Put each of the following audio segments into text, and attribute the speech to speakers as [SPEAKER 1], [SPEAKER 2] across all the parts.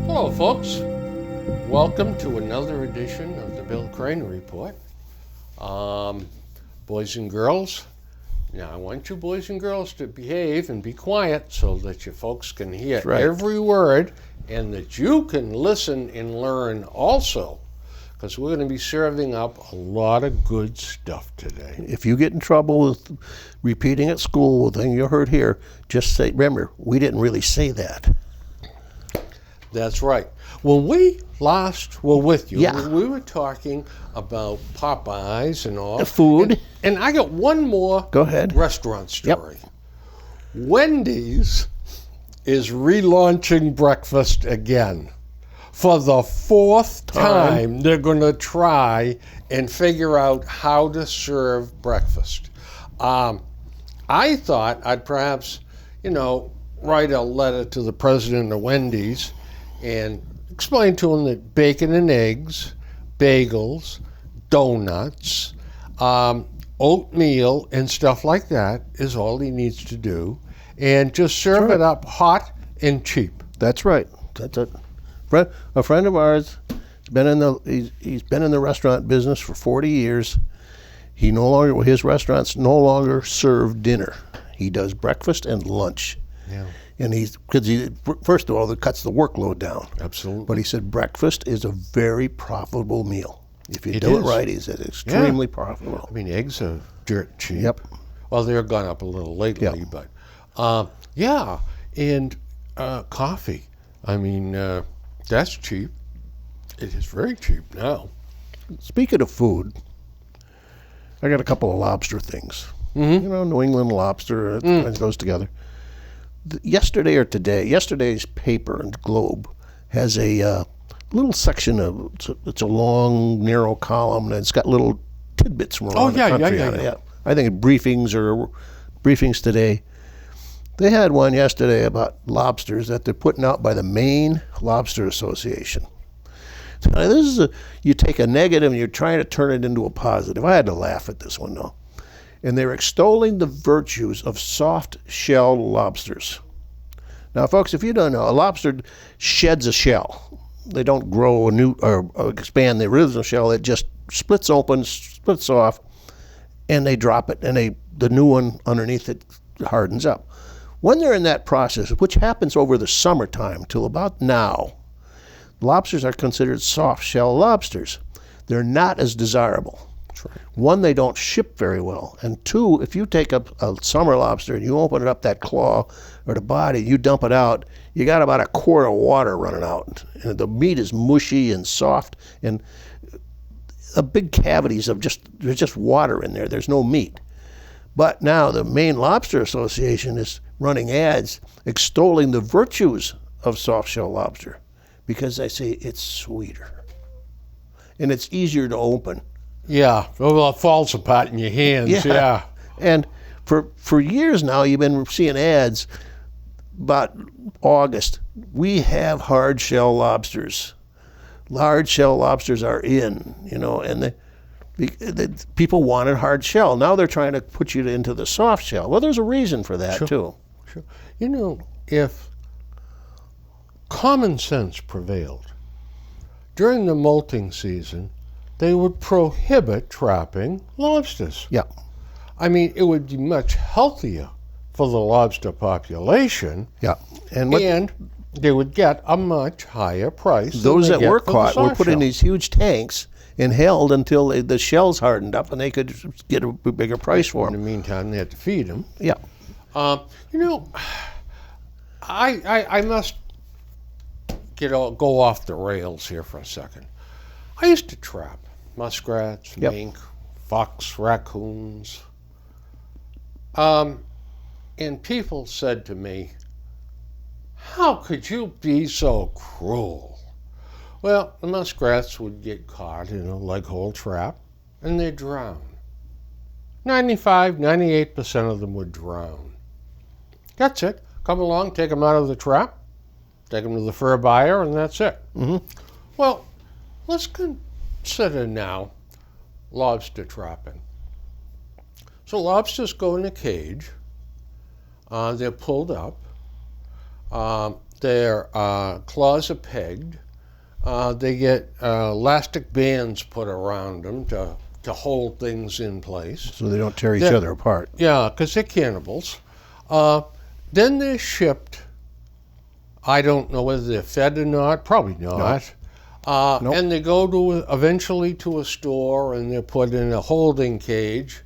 [SPEAKER 1] Hello, folks. Welcome to another edition of the Bill Crane Report. Boys and girls, now I want you boys and girls to behave and be quiet so that you folks can hear every word and that you can listen and learn also, because we're going to be serving up a lot of good stuff today.
[SPEAKER 2] If you get in trouble with repeating at school the thing you heard here, just say, remember, we didn't really say that.
[SPEAKER 1] That's right. When we last were with you,
[SPEAKER 2] Yeah.
[SPEAKER 1] we were talking about Popeyes and all.
[SPEAKER 2] The food.
[SPEAKER 1] And I got one more
[SPEAKER 2] Go ahead.
[SPEAKER 1] restaurant story. Wendy's is relaunching breakfast again. For the fourth time, they're going to try and figure out how to serve breakfast. I thought I'd perhaps, write a letter to the president of Wendy's and explain to him that bacon and eggs, bagels, donuts, oatmeal, and stuff like that is all he needs to do, and just serve it up hot and cheap.
[SPEAKER 2] That's right. That's it. A friend of ours he's been in the restaurant business for 40 years. His restaurants no longer serve dinner. He does breakfast and lunch.
[SPEAKER 1] Yeah.
[SPEAKER 2] And first of all, it cuts the workload down.
[SPEAKER 1] Absolutely.
[SPEAKER 2] But he said breakfast is a very profitable meal. If you
[SPEAKER 1] It
[SPEAKER 2] do
[SPEAKER 1] is.
[SPEAKER 2] it right, he said extremely profitable.
[SPEAKER 1] I mean, eggs are dirt cheap.
[SPEAKER 2] Yep.
[SPEAKER 1] Well, they're gone up a little lately, but and coffee. I mean, that's cheap. It is very cheap now.
[SPEAKER 2] Speaking of food, I got a couple of lobster things. Mm-hmm. New England lobster, it goes together. Yesterday's paper and Globe has a little section of, it's a long, narrow column, and it's got little tidbits from around the country on it. Yeah. I think briefings today. They had one yesterday about lobsters that they're putting out by the Maine Lobster Association. So now this is you take a negative and you're trying to turn it into a positive. I had to laugh at this one though. And they're extolling the virtues of soft-shell lobsters. Now, folks, if you don't know, a lobster sheds a shell. They don't grow a new or expand the original shell. It just splits open, splits off, and they drop it, and the new one underneath it hardens up. When they're in that process, which happens over the summertime till about now, lobsters are considered soft-shell lobsters. They're not as desirable. One, they don't ship very well. And two, if you take up a summer lobster and you open it up, that claw or the body, you dump it out, you got about a quart of water running out. And the meat is mushy and soft, and the big cavities there's just water in there. There's no meat. But now the Maine Lobster Association is running ads extolling the virtues of soft-shell lobster because they say it's sweeter and it's easier to open.
[SPEAKER 1] Yeah, well, it falls apart in your hands, yeah.
[SPEAKER 2] And for years now, you've been seeing ads about August. We have hard-shell lobsters. Hard-shell lobsters are in, and the people wanted hard shell. Now they're trying to put you into the soft shell. Well, there's a reason for that, too.
[SPEAKER 1] Sure. If common sense prevailed, during the molting season, they would prohibit trapping lobsters.
[SPEAKER 2] Yeah.
[SPEAKER 1] I mean, it would be much healthier for the lobster population.
[SPEAKER 2] Yeah.
[SPEAKER 1] And they would get a much higher price.
[SPEAKER 2] Those that were caught were put in these huge tanks and held until the shells hardened up and they could get a bigger price for them.
[SPEAKER 1] In the meantime, they had to feed them.
[SPEAKER 2] Yeah.
[SPEAKER 1] I must go off the rails here for a second. I used to trap muskrats, mink, fox, raccoons. And people said to me, "How could you be so cruel?" Well, the muskrats would get caught in a leg-hole trap, and they'd drown. 98% of them would drown. That's it. Come along, take them out of the trap, take them to the fur buyer, and that's it.
[SPEAKER 2] Mm-hmm.
[SPEAKER 1] Well, let's consider now lobster trapping. So lobsters go in a cage. They're pulled up. Their claws are pegged. They get elastic bands put around them to hold things in place.
[SPEAKER 2] So they don't tear each other apart.
[SPEAKER 1] Yeah, because they're cannibals. Then they're shipped. I don't know whether they're fed or not. Probably not.
[SPEAKER 2] Nope.
[SPEAKER 1] And they go eventually to a store, and they're put in a holding cage.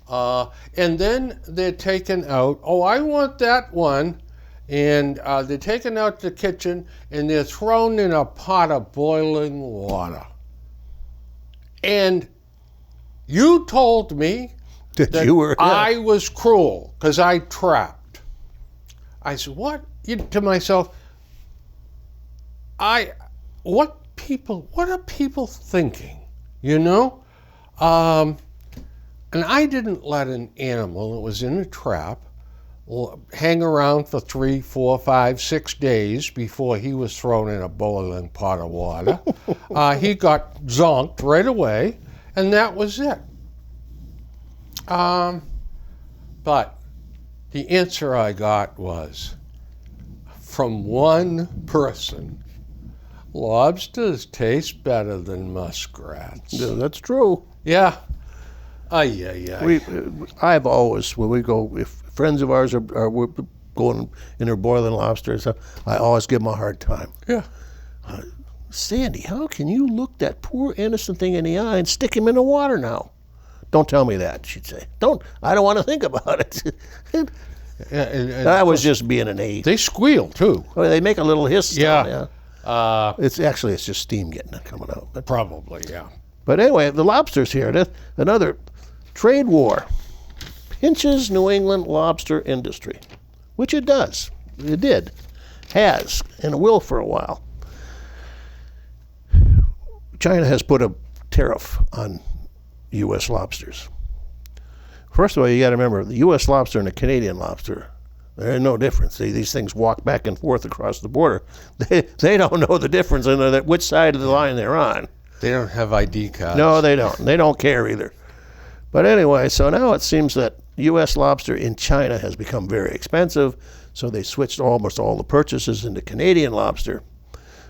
[SPEAKER 1] And then they're taken out. Oh, I want that one. And they're taken out to the kitchen, and they're thrown in a pot of boiling water. And you told me that
[SPEAKER 2] you were,
[SPEAKER 1] I was cruel because I trapped. I said, what? To myself, what are people thinking, you know? And I didn't let an animal that was in a trap hang around for 3, 4, 5, 6 days before he was thrown in a boiling pot of water. He got zonked right away, and that was it. But the answer I got was, from one person, lobsters taste better than muskrats.
[SPEAKER 2] Yeah, that's true.
[SPEAKER 1] Yeah.
[SPEAKER 2] I've always, when we go, if friends of ours are going and they're boiling lobsters, I always give them a hard time.
[SPEAKER 1] Yeah.
[SPEAKER 2] Sandy, how can you look that poor innocent thing in the eye and stick him in the water now? Don't tell me that, she'd say. I don't want to think about it.
[SPEAKER 1] And
[SPEAKER 2] I was just being an ape.
[SPEAKER 1] they squeal too.
[SPEAKER 2] Oh, they make a little hiss.
[SPEAKER 1] Yeah.
[SPEAKER 2] It's just steam coming out.
[SPEAKER 1] Probably, yeah.
[SPEAKER 2] But anyway, the lobsters here. Another trade war pinches New England lobster industry, which it does. It has, and will for a while. China has put a tariff on U.S. lobsters. First of all, you got to remember, the U.S. lobster and the Canadian lobster, there's no difference. These things walk back and forth across the border. They don't know the difference in which side of the line they're on.
[SPEAKER 1] They don't have ID cards.
[SPEAKER 2] No, they don't. They don't care either. But anyway, so now it seems that U.S. lobster in China has become very expensive, so they switched almost all the purchases into Canadian lobster.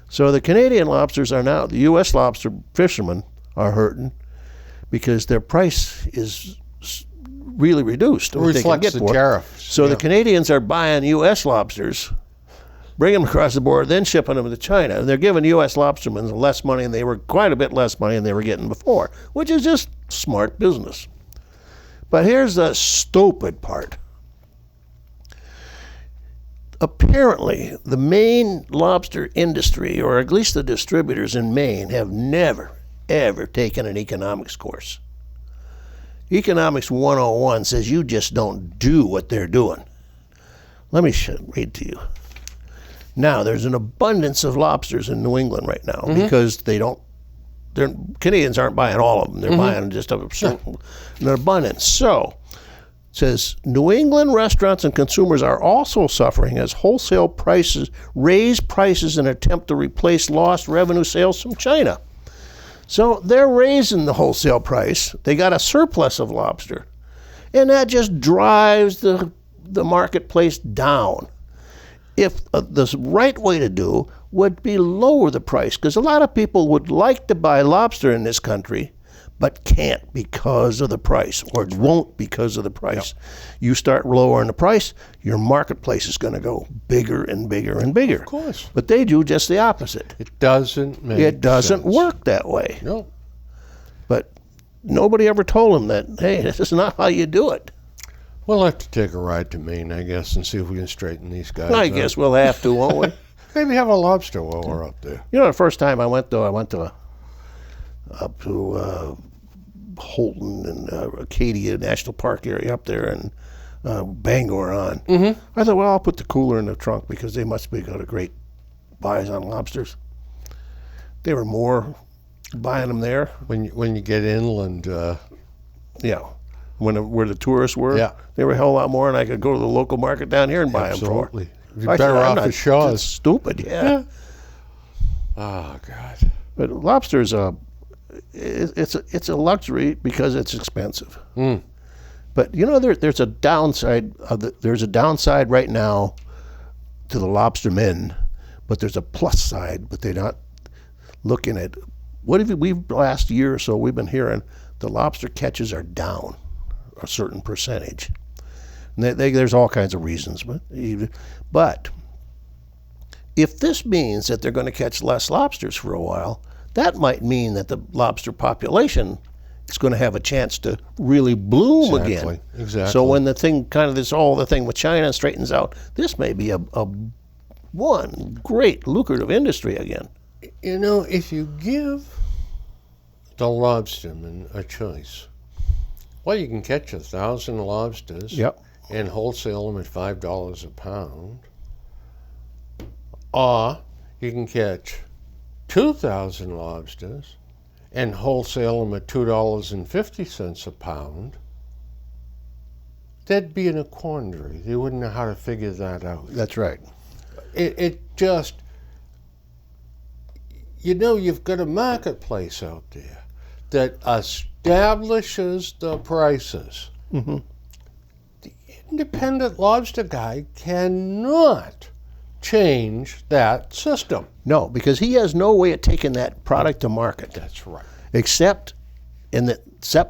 [SPEAKER 2] So the Canadian lobsters are now, the U.S. lobster fishermen are hurting because their price is really reduced.
[SPEAKER 1] It reflects the tariff.
[SPEAKER 2] So the Canadians are buying U.S. lobsters, bringing them across the border, then shipping them to China. And they're giving U.S. lobstermen less money, and they were quite a bit less money than they were getting before, which is just smart business. But here's the stupid part. Apparently, the Maine lobster industry, or at least the distributors in Maine, have never, ever taken an economics course. Economics 101 says you just don't do what they're doing. Let me read to you. Now, there's an abundance of lobsters in New England right now because Canadians aren't buying all of them. They're buying just an abundance. So, it says, New England restaurants and consumers are also suffering as wholesale prices raise prices in an attempt to replace lost revenue sales from China. So they're raising the wholesale price. They got a surplus of lobster. And that just drives the marketplace down. If the right way to do would be lower the price, because a lot of people would like to buy lobster in this country, but can't because of the price, or won't because of the price. Yep. You start lowering the price, your marketplace is going to go bigger and bigger and bigger.
[SPEAKER 1] Of course.
[SPEAKER 2] But they do just the opposite.
[SPEAKER 1] It doesn't make
[SPEAKER 2] It doesn't
[SPEAKER 1] sense.
[SPEAKER 2] work that way.
[SPEAKER 1] No.
[SPEAKER 2] But nobody ever told them that, hey, this is not how you do it.
[SPEAKER 1] We'll have to take a ride to Maine, I guess, and see if we can straighten these guys
[SPEAKER 2] I
[SPEAKER 1] out.
[SPEAKER 2] guess we'll have to, won't we?
[SPEAKER 1] Maybe have a lobster while we're up there.
[SPEAKER 2] You know, the first time I went to Holton and Acadia National Park area up there, and Bangor on. I thought, well, I'll put the cooler in the trunk because they must be got a great buys on lobsters. There were more buying them there.
[SPEAKER 1] When you get inland,
[SPEAKER 2] Yeah. Where the tourists were,
[SPEAKER 1] Yeah.
[SPEAKER 2] they were a hell of a lot more, and I could go to the local market down here and buy
[SPEAKER 1] absolutely.
[SPEAKER 2] them for.
[SPEAKER 1] You're better off at Shaw's.
[SPEAKER 2] It's stupid, yeah.
[SPEAKER 1] Oh, God.
[SPEAKER 2] But lobster's it's a luxury because it's expensive. But there's a downside there's a downside right now to the lobstermen, but there's a plus side. But they're not looking at we've last year or so we've been hearing the lobster catches are down a certain percentage. And there's all kinds of reasons, but if this means that they're going to catch less lobsters for a while, that might mean that the lobster population is going to have a chance to really bloom again.
[SPEAKER 1] Exactly.
[SPEAKER 2] So when the thing the thing with China straightens out, this may be a one great lucrative industry again.
[SPEAKER 1] If you give the lobsterman a choice, well, you can catch 1,000 lobsters and wholesale them at $5 a pound, or you can catch 2,000 lobsters and wholesale them at $2.50 a pound. They'd be in a quandary. They wouldn't know how to figure that out.
[SPEAKER 2] That's right.
[SPEAKER 1] It just, you've got a marketplace out there that establishes the prices.
[SPEAKER 2] Mm-hmm.
[SPEAKER 1] The independent lobster guy cannot change that system.
[SPEAKER 2] No, because he has no way of taking that product to market.
[SPEAKER 1] That's right.
[SPEAKER 2] Except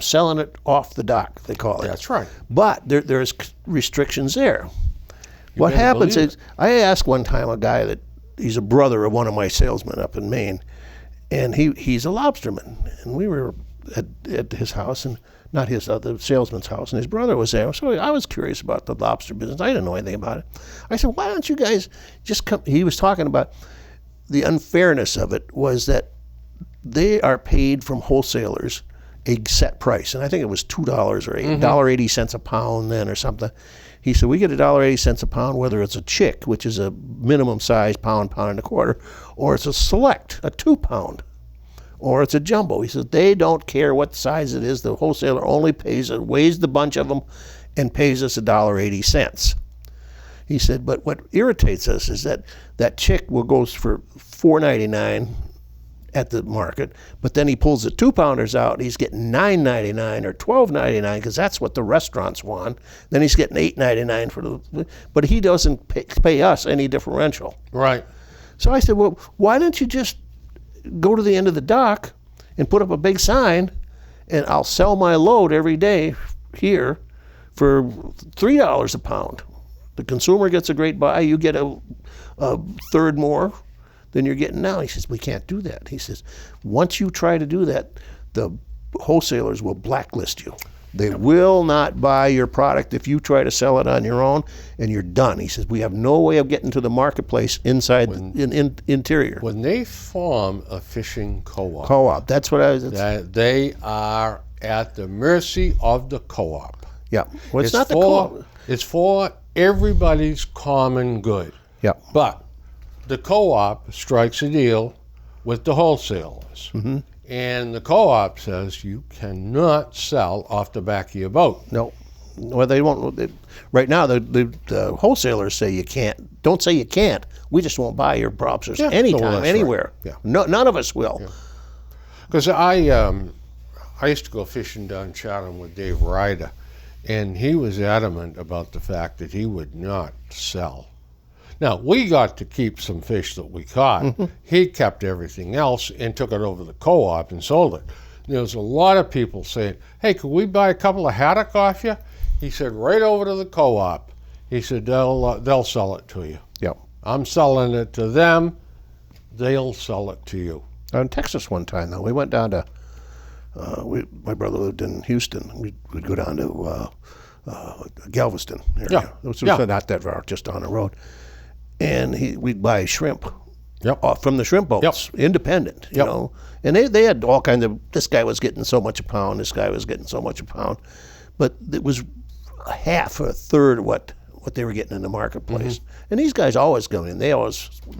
[SPEAKER 2] selling it off the dock, they call it.
[SPEAKER 1] That's right.
[SPEAKER 2] But there's restrictions there. What happens is, I asked one time a guy that he's a brother of one of my salesmen up in Maine, and he's a lobsterman, and we were at his house, and not his the salesman's house, and his brother was there. So I was curious about the lobster business. I didn't know anything about it. I said, why don't you guys just come? He was talking about the unfairness of it was that they are paid from wholesalers a set price, and I think it was $2 or $1.80 a pound then or something. He said, we get $1.80 a pound, whether it's a chick, which is a minimum size pound and a quarter, or it's a select, a 2 pound, or it's a jumbo. He said, they don't care what size it is. The wholesaler only weighs the bunch of them and pays us $1.80. He said, but what irritates us is that chick will go for $4.99 at the market, but then he pulls the 2-pounders out, he's getting $9.99 or $12.99 because that's what the restaurants want. Then he's getting $8.99 but he doesn't pay us any differential.
[SPEAKER 1] Right.
[SPEAKER 2] So I said, well, why don't you just go to the end of the dock and put up a big sign, and I'll sell my load every day here for $3 a pound. The consumer gets a great buy, you get a third more than you're getting now. He says, we can't do that. He says, once you try to do that, the wholesalers will blacklist you. They will not buy your product if you try to sell it on your own, and you're done. He says, we have no way of getting to the marketplace inside the interior.
[SPEAKER 1] When they form a fishing co-op.
[SPEAKER 2] That's what I was...
[SPEAKER 1] They are at the mercy of the co-op.
[SPEAKER 2] Yeah. Well, it's not the co-op.
[SPEAKER 1] It's for everybody's common good.
[SPEAKER 2] Yeah.
[SPEAKER 1] But the co-op strikes a deal with the wholesalers.
[SPEAKER 2] Mm-hmm.
[SPEAKER 1] And the co-op says you cannot sell off the back of your boat.
[SPEAKER 2] No. Well, they won't. Right now, the wholesalers say you can't. Don't say you can't. We just won't buy your lobsters anytime, anywhere.
[SPEAKER 1] Right. Yeah.
[SPEAKER 2] No, none of us will.
[SPEAKER 1] Because I used to go fishing down Chatham with Dave Ryder, and he was adamant about the fact that he would not sell. Now, we got to keep some fish that we caught. Mm-hmm. He kept everything else and took it over to the co-op and sold it. There was a lot of people saying, hey, could we buy a couple of haddock off you? He said, right over to the co-op. He said, they'll sell it to you.
[SPEAKER 2] Yep.
[SPEAKER 1] I'm selling it to them. They'll sell it to you.
[SPEAKER 2] In Texas one time, though, we went down to, my brother lived in Houston. We'd go down to Galveston area.
[SPEAKER 1] Yeah.
[SPEAKER 2] It was not that far, just on the road. And we'd buy shrimp from the shrimp boats, independent, you know. And they had all kinds of, this guy was getting so much a pound, this guy was getting so much a pound. But it was half or a third of what they were getting in the marketplace. Mm-hmm. And these guys always go in. They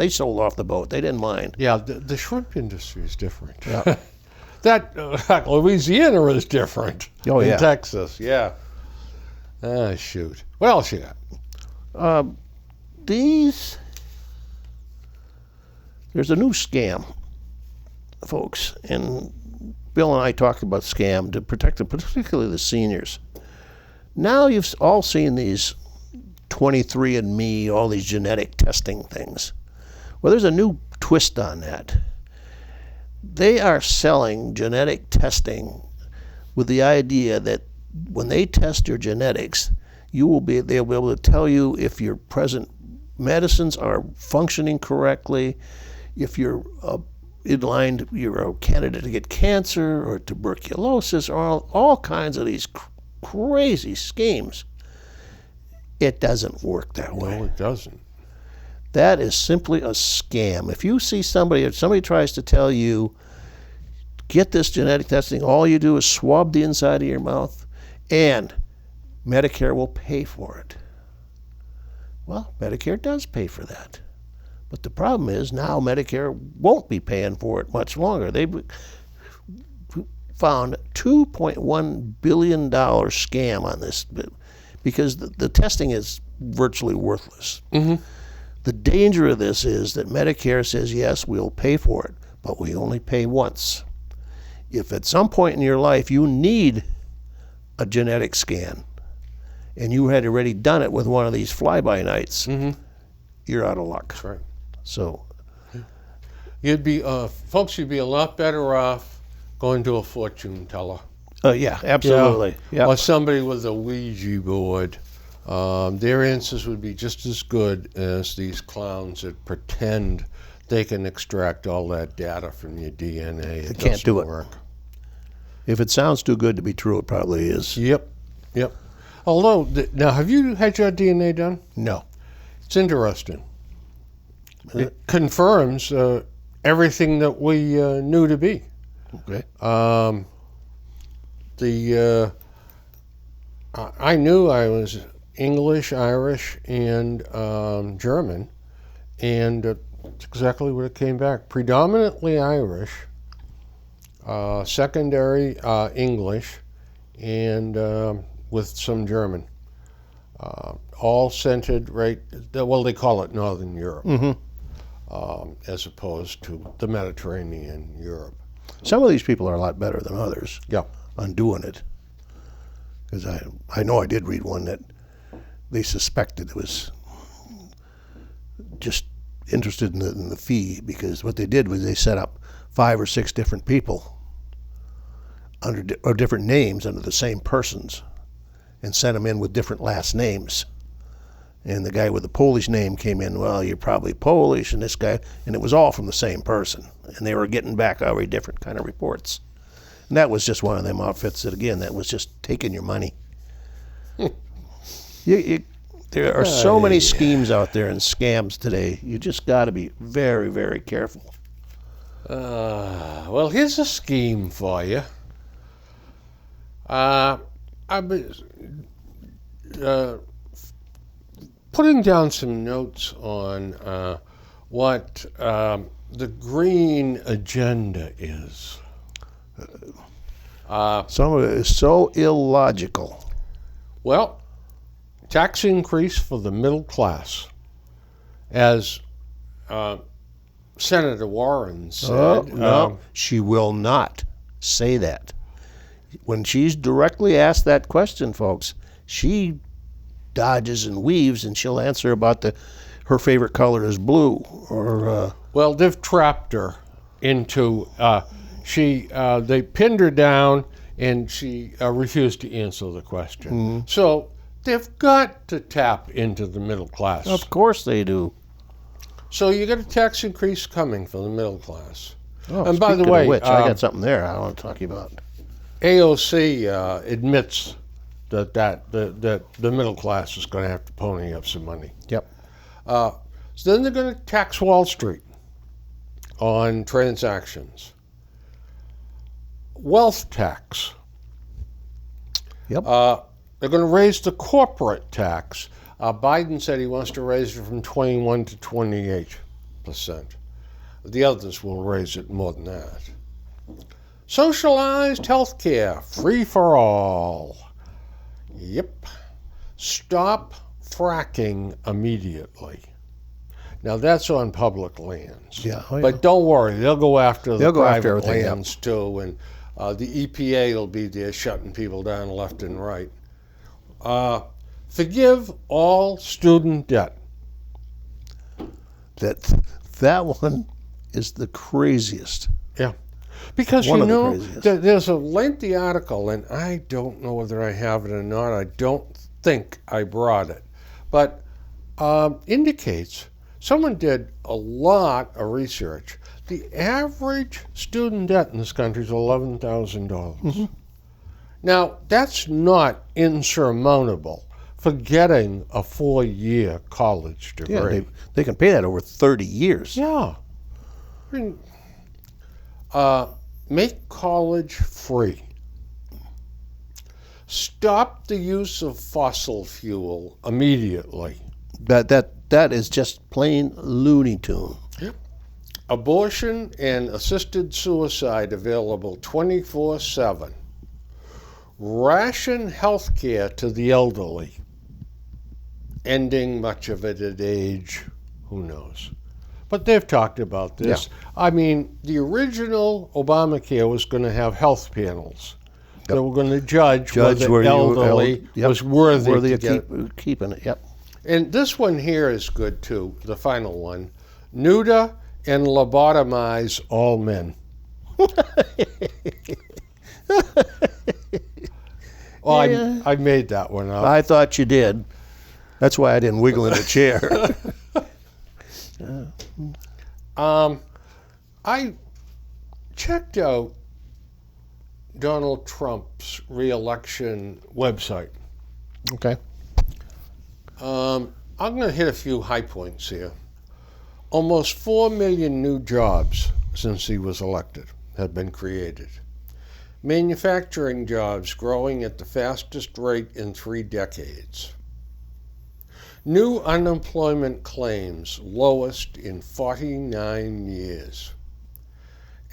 [SPEAKER 2] sold off the boat. They didn't mind.
[SPEAKER 1] Yeah, the shrimp industry is different. Yeah. That Louisiana is different than Texas. Yeah. Ah, shoot. What else you got?
[SPEAKER 2] There's a new scam, folks, and Bill and I talked about scam to protect them, particularly the seniors. Now you've all seen these 23andMe, all these genetic testing things. Well, there's a new twist on that. They are selling genetic testing with the idea that when they test your genetics, they'll be able to tell you if your present medicines are functioning correctly, if you're you're a candidate to get cancer or tuberculosis, or all kinds of these crazy schemes. It doesn't work that way.
[SPEAKER 1] No, it doesn't.
[SPEAKER 2] That is simply a scam. If you see if somebody tries to tell you, get this genetic testing, all you do is swab the inside of your mouth and Medicare will pay for it. Well, Medicare does pay for that. But the problem is now Medicare won't be paying for it much longer. They found $2.1 billion scam on this because the testing is virtually worthless.
[SPEAKER 1] Mm-hmm.
[SPEAKER 2] The danger of this is that Medicare says, yes, we'll pay for it, but we only pay once. If at some point in your life you need a genetic scan and you had already done it with one of these fly-by-nights, you're out of luck.
[SPEAKER 1] That's right.
[SPEAKER 2] So
[SPEAKER 1] you'd be a lot better off going to a fortune teller.
[SPEAKER 2] Yeah, absolutely. Yeah.
[SPEAKER 1] Or somebody with a Ouija board. Their answers would be just as good as these clowns that pretend they can extract all that data from your DNA.
[SPEAKER 2] They can't do it.
[SPEAKER 1] Work.
[SPEAKER 2] If it sounds too good to be true, it probably is.
[SPEAKER 1] Yep. Although, now, have you had your DNA done?
[SPEAKER 2] No.
[SPEAKER 1] It's interesting. It confirms everything that we knew to be.
[SPEAKER 2] Okay.
[SPEAKER 1] I knew I was English, Irish, and German, and that's exactly what it came back. Predominantly Irish, secondary English, and with some German. All centered right, well, they call it Northern Europe, as opposed to the Mediterranean Europe.
[SPEAKER 2] Some of these people are a lot better than others
[SPEAKER 1] Yeah.
[SPEAKER 2] on doing it. Because I know I did read one that they suspected it was just interested in the fee, because what they did was they set up 5 or 6 different people or different names under the same persons and sent them in with different last names. And the guy with the Polish name came in, well, you're probably Polish, and this guy, and it was all from the same person. And they were getting back every different kind of reports. And that was just one of them outfits that, again, that was just taking your money. There are so many schemes out there and scams today. You just got to be very, very careful.
[SPEAKER 1] Well, here's a scheme for you. I've been putting down some notes on what the green agenda is.
[SPEAKER 2] Some of it is so illogical.
[SPEAKER 1] Well, tax increase for the middle class. As Senator Warren said.
[SPEAKER 2] No, she will not say that. When she's directly asked that question, folks, she dodges and weaves, and she'll answer about her favorite color is blue. Or
[SPEAKER 1] well, they've trapped her into they pinned her down, and she refused to answer the question. So they've got to tap into the middle class.
[SPEAKER 2] Of course they do.
[SPEAKER 1] So you get a tax increase coming for the middle class.
[SPEAKER 2] Oh,
[SPEAKER 1] and by the way,
[SPEAKER 2] which, I got something there I want to talk about.
[SPEAKER 1] AOC admits that the middle class is going to have to pony up some money.
[SPEAKER 2] Yep.
[SPEAKER 1] So then they're going to tax Wall Street on transactions. Wealth tax.
[SPEAKER 2] Yep.
[SPEAKER 1] They're going to raise the corporate tax. Biden said he wants to raise it from 21 to 28%. The others will raise it more than that. Socialized health care, free for all. Yep. Stop fracking immediately. Now that's on public lands.
[SPEAKER 2] Yeah. Oh, yeah.
[SPEAKER 1] But don't worry, they'll go after the private
[SPEAKER 2] everything,
[SPEAKER 1] lands too, and the EPA will be there shutting people down left and right. Forgive all student debt.
[SPEAKER 2] That one is the craziest.
[SPEAKER 1] Yeah. Because,
[SPEAKER 2] One
[SPEAKER 1] you
[SPEAKER 2] of the
[SPEAKER 1] know,
[SPEAKER 2] craziest.
[SPEAKER 1] there's a lengthy article, and I don't know whether I have it or not. I don't think I brought it. But indicates someone did a lot of research. The average student debt in this country is $11,000. Mm-hmm. Now, that's not insurmountable for getting a 4-year college degree.
[SPEAKER 2] Yeah, they can pay that over 30 years.
[SPEAKER 1] Yeah. I mean, make college free. Stop the use of fossil fuel immediately.
[SPEAKER 2] That is just plain Looney Tune.
[SPEAKER 1] Yep. Abortion and assisted suicide available 24/7. Ration health care to the elderly. Ending much of it at age, who knows. But they've talked about this.
[SPEAKER 2] Yeah.
[SPEAKER 1] I mean, the original Obamacare was going to have health panels that were going to judge whether
[SPEAKER 2] where
[SPEAKER 1] elderly was worthy to get
[SPEAKER 2] keeping it. Yep.
[SPEAKER 1] And this one here is good too, the final one. Neuter and lobotomize all men. Oh,
[SPEAKER 2] Yeah.
[SPEAKER 1] I made that one up.
[SPEAKER 2] I thought you did. That's why I didn't wiggle in the chair.
[SPEAKER 1] I checked out Donald Trump's re-election website.
[SPEAKER 2] Okay.
[SPEAKER 1] I'm going to hit a few high points here. Almost 4 million new jobs since he was elected have been created. Manufacturing jobs growing at the fastest rate in 3 decades. New unemployment claims lowest in 49 years.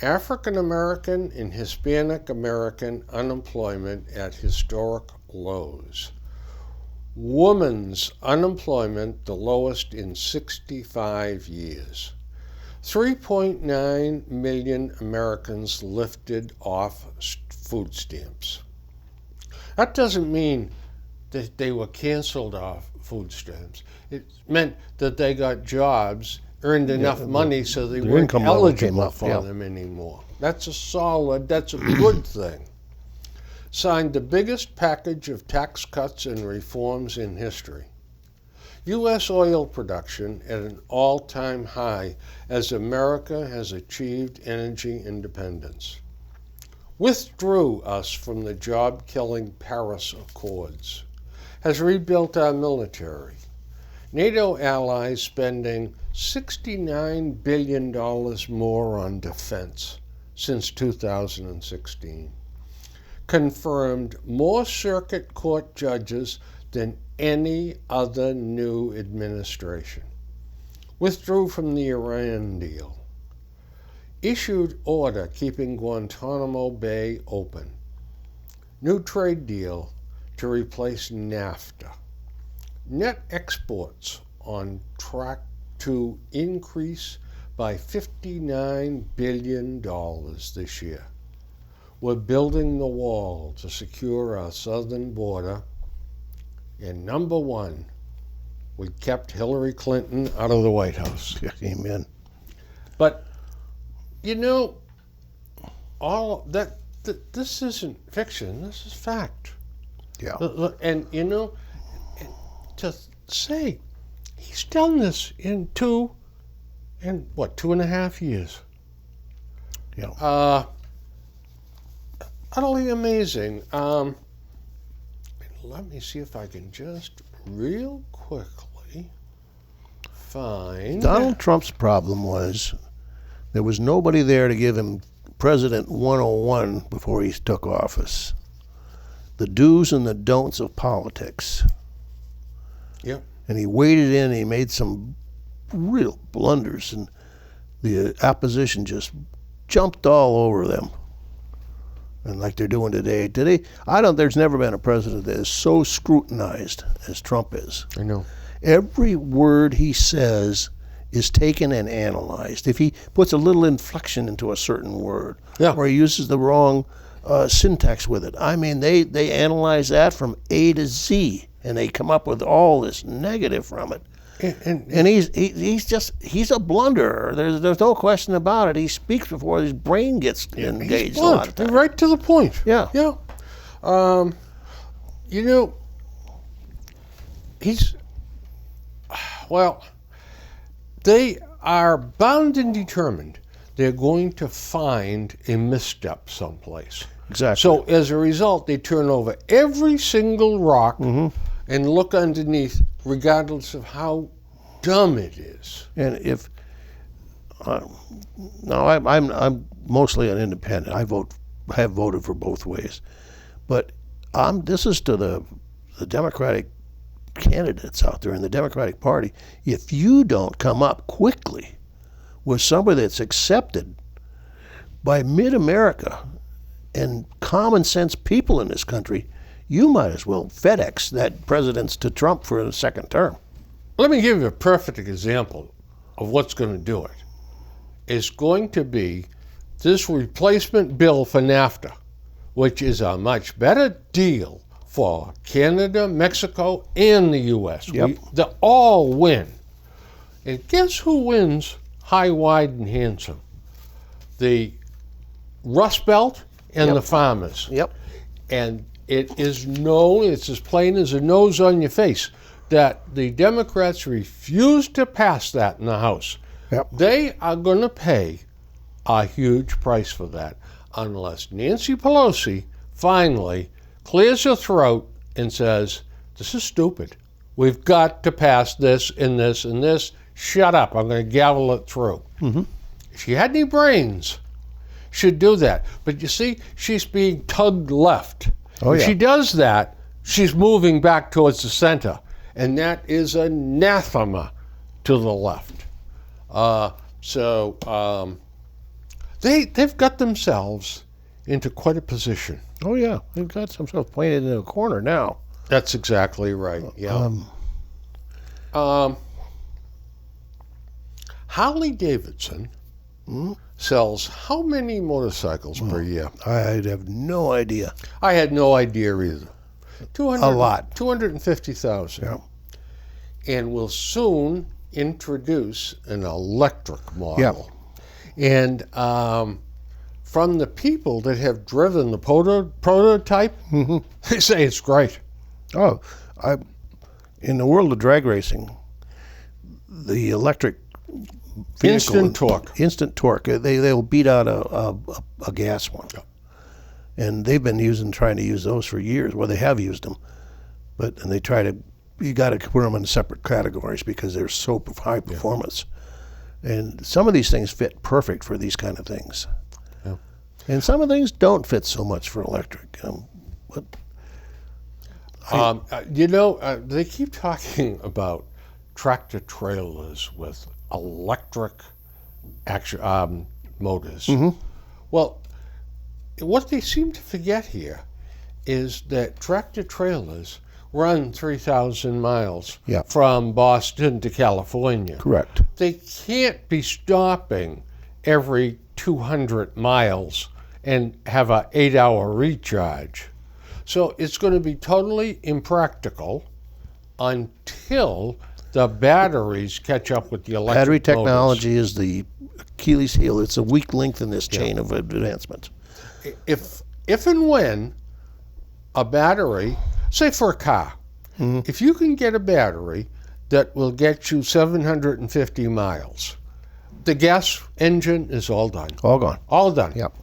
[SPEAKER 1] African American and Hispanic American unemployment at historic lows. Women's unemployment the lowest in 65 years. 3.9 million Americans lifted off food stamps. That doesn't mean that they were canceled off food stamps. It meant that they got jobs, earned enough money so they weren't eligible for them anymore. That's a good thing. Signed the biggest package of tax cuts and reforms in history. U.S. oil production at an all-time high as America has achieved energy independence. Withdrew us from the job-killing Paris Accords. Has rebuilt our military. NATO allies spending $69 billion more on defense since 2016. Confirmed more circuit court judges than any other new administration. Withdrew from the Iran deal. Issued order keeping Guantanamo Bay open. New trade deal to replace NAFTA. Net exports on track to increase by $59 billion this year. We're building the wall to secure our southern border. And number one, we kept Hillary Clinton out of the White House.
[SPEAKER 2] Amen.
[SPEAKER 1] But, you know, all that this isn't fiction, this is fact.
[SPEAKER 2] Yeah.
[SPEAKER 1] And, you know, to say he's done this in 2.5 years.
[SPEAKER 2] Yeah.
[SPEAKER 1] Utterly amazing. Let me see if I can just real quickly find.
[SPEAKER 2] Donald Trump's problem was there was nobody there to give him President 101 before he took office. The do's and the don'ts of politics.
[SPEAKER 1] Yep.
[SPEAKER 2] And he waded in and he made some real blunders, and the opposition just jumped all over them. And like they're doing today. There's never been a president that is so scrutinized as Trump is.
[SPEAKER 1] I know.
[SPEAKER 2] Every word he says is taken and analyzed. If he puts a little inflection into a certain word, or he uses the wrong syntax with it. I mean, they analyze that from A to Z, and they come up with all this negative from it. And he's a blunderer. There's no question about it. He speaks before his brain gets engaged.
[SPEAKER 1] A lot of times. Right to the point.
[SPEAKER 2] Yeah.
[SPEAKER 1] You know, they are bound and determined they're going to find a misstep someplace.
[SPEAKER 2] Exactly.
[SPEAKER 1] So as a result, they turn over every single rock and look underneath, regardless of how dumb it is.
[SPEAKER 2] And if I'm mostly an independent. I have voted for both ways, but this is to the Democratic candidates out there in the Democratic Party. If you don't come up quickly with somebody that's accepted by mid-America and common sense people in this country, you might as well FedEx that presidents to Trump for a second term.
[SPEAKER 1] Let me give you a perfect example of what's going to do it. It's going to be this replacement bill for NAFTA, which is a much better deal for Canada, Mexico, and the U.S.
[SPEAKER 2] Yep.
[SPEAKER 1] They all win. And guess who wins high, wide, and handsome? The Rust Belt and the farmers.
[SPEAKER 2] Yep.
[SPEAKER 1] And it is known, it's as plain as a nose on your face, that the Democrats refuse to pass that in the House.
[SPEAKER 2] Yep.
[SPEAKER 1] They are going to pay a huge price for that unless Nancy Pelosi finally clears her throat and says, this is stupid. We've got to pass this and this and this. Shut up. I'm going to gavel it through. Mm-hmm. If she had any brains, she'd do that. But you see, she's being tugged left. If she does that, she's moving back towards the center. And that is anathema to the left. They've got themselves into quite a position.
[SPEAKER 2] Oh, yeah. They've got themselves painted in a corner now.
[SPEAKER 1] That's exactly right. Yeah. Harley Davidson sells how many motorcycles per year?
[SPEAKER 2] I have no idea.
[SPEAKER 1] I had no idea either.
[SPEAKER 2] A lot.
[SPEAKER 1] 250,000.
[SPEAKER 2] Yeah.
[SPEAKER 1] And will soon introduce an electric model.
[SPEAKER 2] Yeah.
[SPEAKER 1] And from the people that have driven the prototype, they say it's great.
[SPEAKER 2] Oh, in the world of drag racing, the electric vehicle, instant torque. They'll beat out a gas one, and they've been trying to use those for years. Well, they have used them, and they try to. You got to put them in separate categories because they're so high performance, and some of these things fit perfect for these kind of things, and some of things don't fit so much for electric.
[SPEAKER 1] They keep talking about tractor trailers with electric motors. Mm-hmm. Well, what they seem to forget here is that tractor trailers run 3,000 miles from Boston to California.
[SPEAKER 2] Correct.
[SPEAKER 1] They can't be stopping every 200 miles and have an 8-hour recharge. So it's going to be totally impractical until the batteries catch up with the electric
[SPEAKER 2] battery technology
[SPEAKER 1] motors.
[SPEAKER 2] Is the Achilles heel. It's a weak link in this chain of advancement.
[SPEAKER 1] If and when a battery, say for a car, if you can get a battery that will get you 750 miles, the gas engine is all done.
[SPEAKER 2] All gone.
[SPEAKER 1] All done.
[SPEAKER 2] Yep.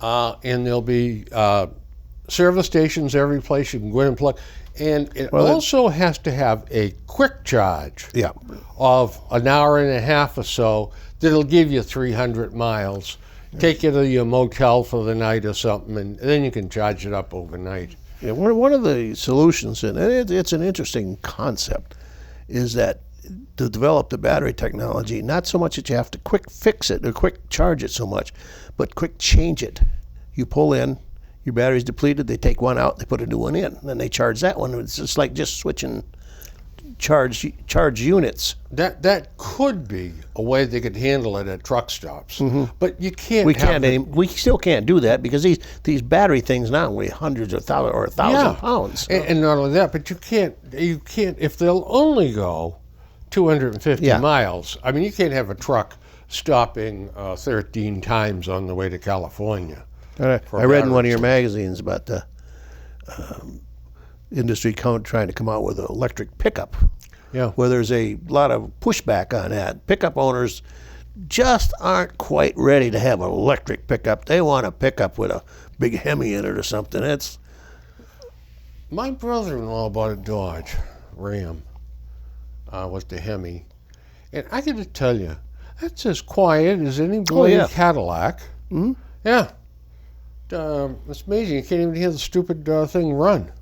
[SPEAKER 1] And there'll be service stations every place you can go in and plug. And it also has to have a quick charge of an hour and a half or so that'll give you 300 miles. Take you to your motel for the night or something, and then you can charge it up overnight.
[SPEAKER 2] Yeah, one of the solutions, and it's an interesting concept, is that to develop the battery technology, not so much that you have to quick fix it or quick charge it so much, but quick change it. You pull in, your battery's depleted, they take one out, they put a new one in, then they charge that one. It's just like just switching charge units.
[SPEAKER 1] That could be a way they could handle it at truck stops, but you can't.
[SPEAKER 2] We still can't do that because these battery things now weigh hundreds of thousands or 1,000 pounds.
[SPEAKER 1] And not only that, but you can't if they'll only go 250 miles. I mean, you can't have a truck stopping 13 times on the way to California.
[SPEAKER 2] I read in one of your magazines about the industry trying to come out with an electric pickup.
[SPEAKER 1] Yeah.
[SPEAKER 2] Where there's a lot of pushback on that. Pickup owners just aren't quite ready to have an electric pickup. They want a pickup with a big Hemi in it or something.
[SPEAKER 1] My brother-in-law bought a Dodge Ram with the Hemi, and I got to tell you, that's as quiet as any bloody Cadillac.
[SPEAKER 2] Mm-hmm.
[SPEAKER 1] Yeah. It's amazing. You can't even hear the stupid thing run.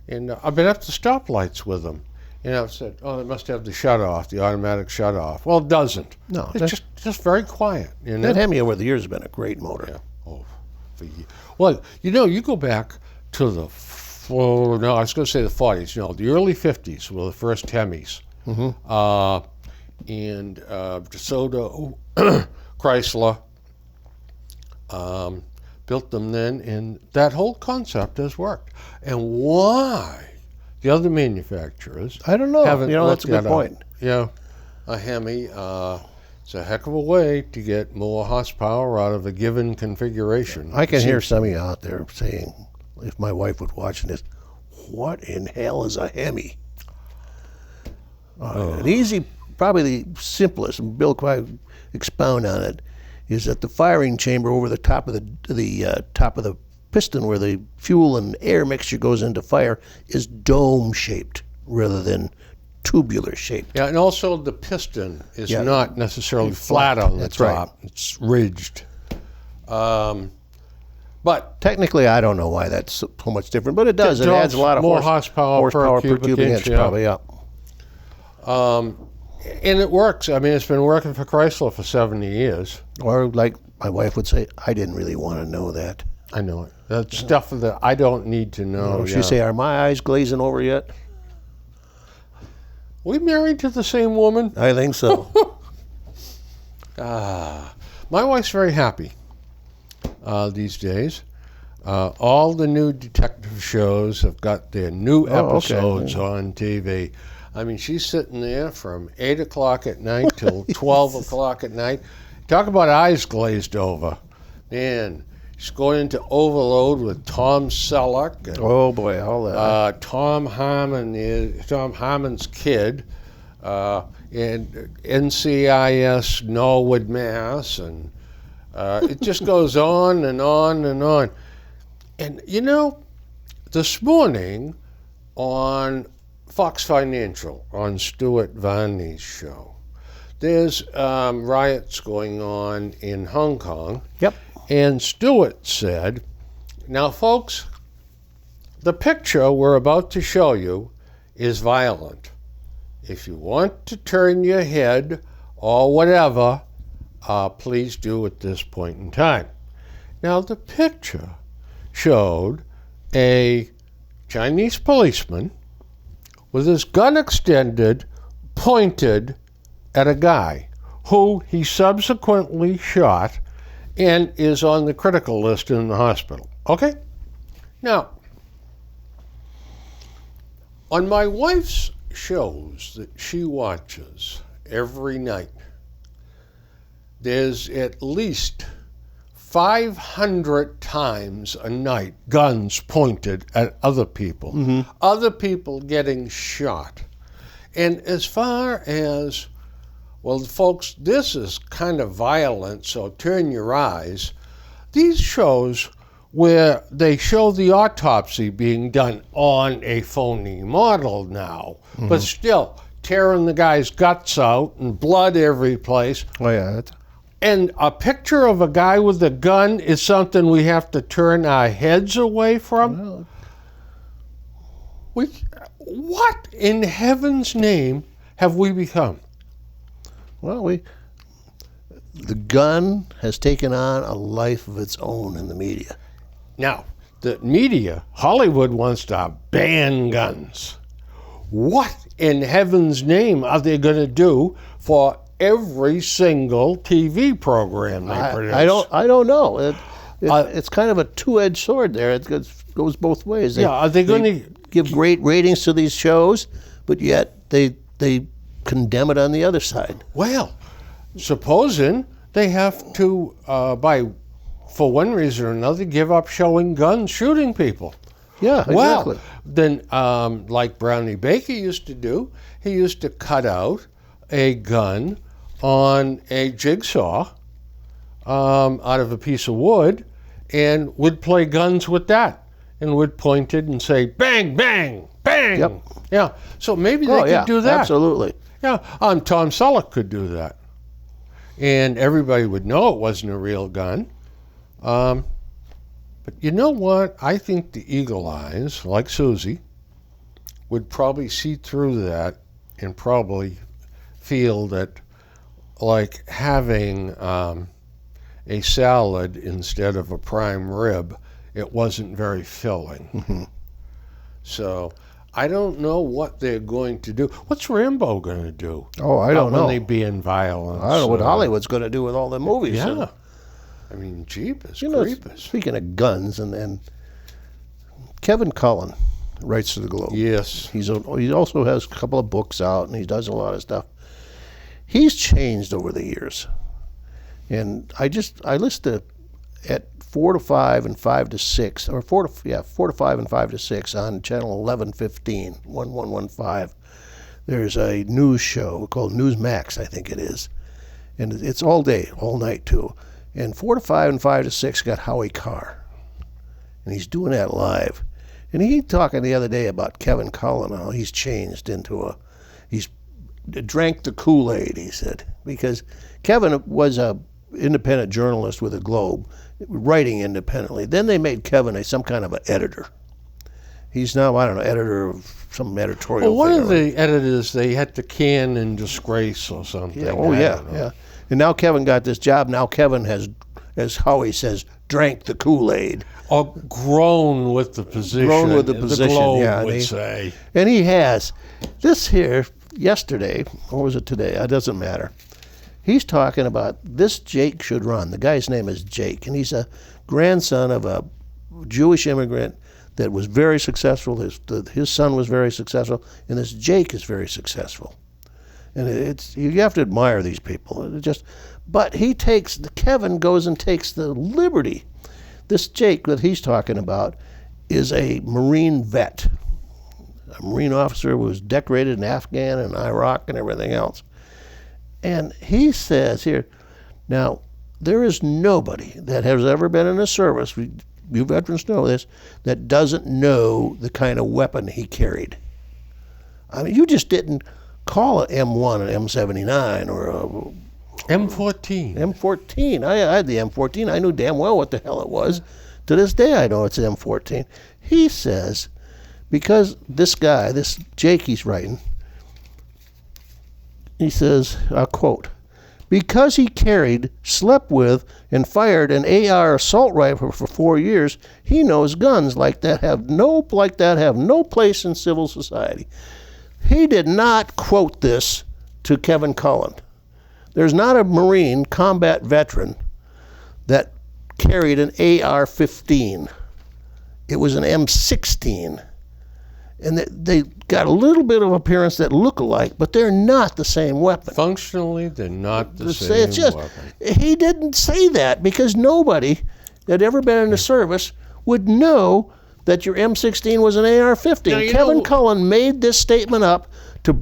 [SPEAKER 1] And I've been up to stoplights with them. And I've said, oh, they must have the shut-off, the automatic shut-off. Well, it doesn't.
[SPEAKER 2] No.
[SPEAKER 1] It's just very quiet. You know?
[SPEAKER 2] That Hemi over the years has been a great motor.
[SPEAKER 1] Yeah. Oh, well, you go back to the, I was going to say the 40s. No, the early 50s were the first Hemis. Mm-hmm. And DeSoto, Chrysler built them then, and that whole concept has worked. And why the other manufacturers,
[SPEAKER 2] I don't know.
[SPEAKER 1] haven't
[SPEAKER 2] That's a good
[SPEAKER 1] looked at
[SPEAKER 2] point.
[SPEAKER 1] a Hemi. It's a heck of a way to get more horsepower out of a given configuration.
[SPEAKER 2] I can hear some of you out there saying, if my wife was watching this, what in hell is a Hemi? An easy, probably the simplest, and Bill quite expound on it, is that the firing chamber over the top of the top of the piston, where the fuel and air mixture goes into fire, is dome shaped rather than tubular shaped.
[SPEAKER 1] Yeah, and also the piston is not necessarily flat on the top.
[SPEAKER 2] Right.
[SPEAKER 1] It's ridged. But
[SPEAKER 2] technically, I don't know why that's so much different, but it does. It adds a lot of
[SPEAKER 1] more horsepower per cubic inch.
[SPEAKER 2] Probably, yeah.
[SPEAKER 1] And it works. I mean, it's been working for Chrysler for 70 years.
[SPEAKER 2] Or like my wife would say, I didn't really want to know that.
[SPEAKER 1] I know it. That's stuff that I don't need to know.
[SPEAKER 2] She'd say, are my eyes glazing over yet?
[SPEAKER 1] We married to the same woman?
[SPEAKER 2] I think so.
[SPEAKER 1] My wife's very happy these days. All the new detective shows have got their new episodes on TV. I mean, she's sitting there from 8 o'clock at night till 12 o'clock at night. Talk about eyes glazed over. Man, she's going into overload with Tom Selleck. And,
[SPEAKER 2] oh, boy, all that.
[SPEAKER 1] Tom Harmon's kid, and NCIS Norwood, Mass. And it just goes on and on and on. And, this morning on Fox Financial, on Stuart Varney's show, there's riots going on in Hong Kong.
[SPEAKER 2] Yep.
[SPEAKER 1] And Stuart said, now, folks, the picture we're about to show you is violent. If you want to turn your head or whatever, please do at this point in time. Now, the picture showed a Chinese policeman with his gun extended, pointed at a guy who he subsequently shot and is on the critical list in the hospital. Okay? Now, on my wife's shows that she watches every night, there's at least 500 times a night guns pointed at other people, other people getting shot. And as far as, well, folks, this is kind of violent, so turn your eyes. These shows where they show the autopsy being done on a phony model now, but still tearing the guy's guts out and blood every place.
[SPEAKER 2] Oh, yeah.
[SPEAKER 1] And a picture of a guy with a gun is something we have to turn our heads away from? Well, what in heaven's name have we become?
[SPEAKER 2] Well, the gun has taken on a life of its own in the media.
[SPEAKER 1] Now, the media, Hollywood wants to ban guns. What in heaven's name are they going to do for every single TV program they produce?
[SPEAKER 2] I don't know. It's kind of a two-edged sword there. It goes both ways.
[SPEAKER 1] Are they going to
[SPEAKER 2] give great ratings to these shows, but yet they condemn it on the other side?
[SPEAKER 1] Well, supposing they have to, for one reason or another, give up showing guns shooting people.
[SPEAKER 2] Yeah, exactly.
[SPEAKER 1] Well, then, like Brownie Baker used to do, he used to cut out a gun on a jigsaw out of a piece of wood and would play guns with that and would point it and say, bang, bang, bang.
[SPEAKER 2] Yep.
[SPEAKER 1] Yeah, so maybe they could do that.
[SPEAKER 2] Absolutely.
[SPEAKER 1] Yeah, Tom Selleck could do that. And everybody would know it wasn't a real gun. But you know what? I think the eagle eyes, like Susie, would probably see through that and probably feel that, like having a salad instead of a prime rib, it wasn't very filling.
[SPEAKER 2] Mm-hmm.
[SPEAKER 1] So I don't know what they're going to do. What's Rambo going to do?
[SPEAKER 2] Oh, I don't know.
[SPEAKER 1] When they be in violence.
[SPEAKER 2] I don't know what Hollywood's going to do with all the movies.
[SPEAKER 1] Yeah. I mean, jeepers,
[SPEAKER 2] You know,
[SPEAKER 1] creepers.
[SPEAKER 2] speaking of guns, and Kevin Cullen writes to the Globe.
[SPEAKER 1] Yes.
[SPEAKER 2] He also has a couple of books out, and he does a lot of stuff. He's changed over the years, and I listened at 4 to 5 and 5 to 6, or 4 to 5 and 5 to 6 on channel 1115. There's a news show called Newsmax, I think it is, and it's all day, all night too. And 4 to 5 and 5 to 6 got Howie Carr, and he's doing that live. And he talking the other day about Kevin Cullen, how he's changed into he's drank the Kool-Aid, he said, because Kevin was a independent journalist with the Globe, writing independently. Then they made Kevin some kind of an editor. He's now, I don't know, editor of some editorial.
[SPEAKER 1] Well, one of the editors they had to can in disgrace or something.
[SPEAKER 2] Yeah. Oh, yeah. And now Kevin got this job. Now Kevin has, as Howie says, drank the Kool-Aid.
[SPEAKER 1] Or grown with the position.
[SPEAKER 2] Grown with the position,
[SPEAKER 1] the Globe
[SPEAKER 2] yeah.
[SPEAKER 1] would say.
[SPEAKER 2] And he has. This here, yesterday, or was it today? It doesn't matter. He's talking about this Jake should run. The guy's name is Jake, and he's a grandson of a Jewish immigrant that was very successful. His son was very successful, and this Jake is very successful. And you have to admire these people. But Kevin goes and takes the liberty. This Jake that he's talking about is a Marine vet, a Marine officer who was decorated in Afghan and Iraq and everything else. And he says here, now, there is nobody that has ever been in the service, you veterans know this, that doesn't know the kind of weapon he carried. I mean, you just didn't call it M1 an M79 or a
[SPEAKER 1] M14.
[SPEAKER 2] M14. I had the M14. I knew damn well what the hell it was. To this day, I know it's an M14. He says, because this guy, this Jake he's writing, he says, I'll quote, because he carried, slept with, and fired an AR assault rifle for 4 years, he knows guns like that have no place in civil society. He did not quote this to Kevin Cullen. There's not a Marine combat veteran that carried an AR-15. It was an M16. And they got a little bit of appearance that look alike, but they're not the same weapon.
[SPEAKER 1] Functionally, they're not the same weapon.
[SPEAKER 2] He didn't say that because nobody that ever been in the service would know that your M16 was an AR-15. Kevin Cullen made this statement up to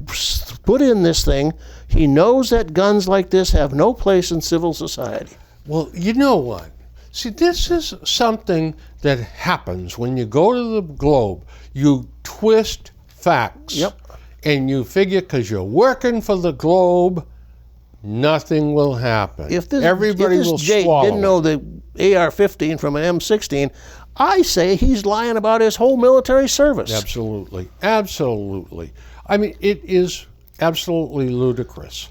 [SPEAKER 2] put in this thing. He knows that guns like this have no place in civil society.
[SPEAKER 1] Well, you know what? See, this is something that happens when you go to the Globe. You twist facts.
[SPEAKER 2] Yep.
[SPEAKER 1] And you figure because you're working for the Globe, nothing will happen. Everybody will
[SPEAKER 2] Jake
[SPEAKER 1] swallow
[SPEAKER 2] didn't know the AR-15 from an M16, I say he's lying about his whole military service.
[SPEAKER 1] Absolutely. Absolutely. I mean, it is absolutely ludicrous.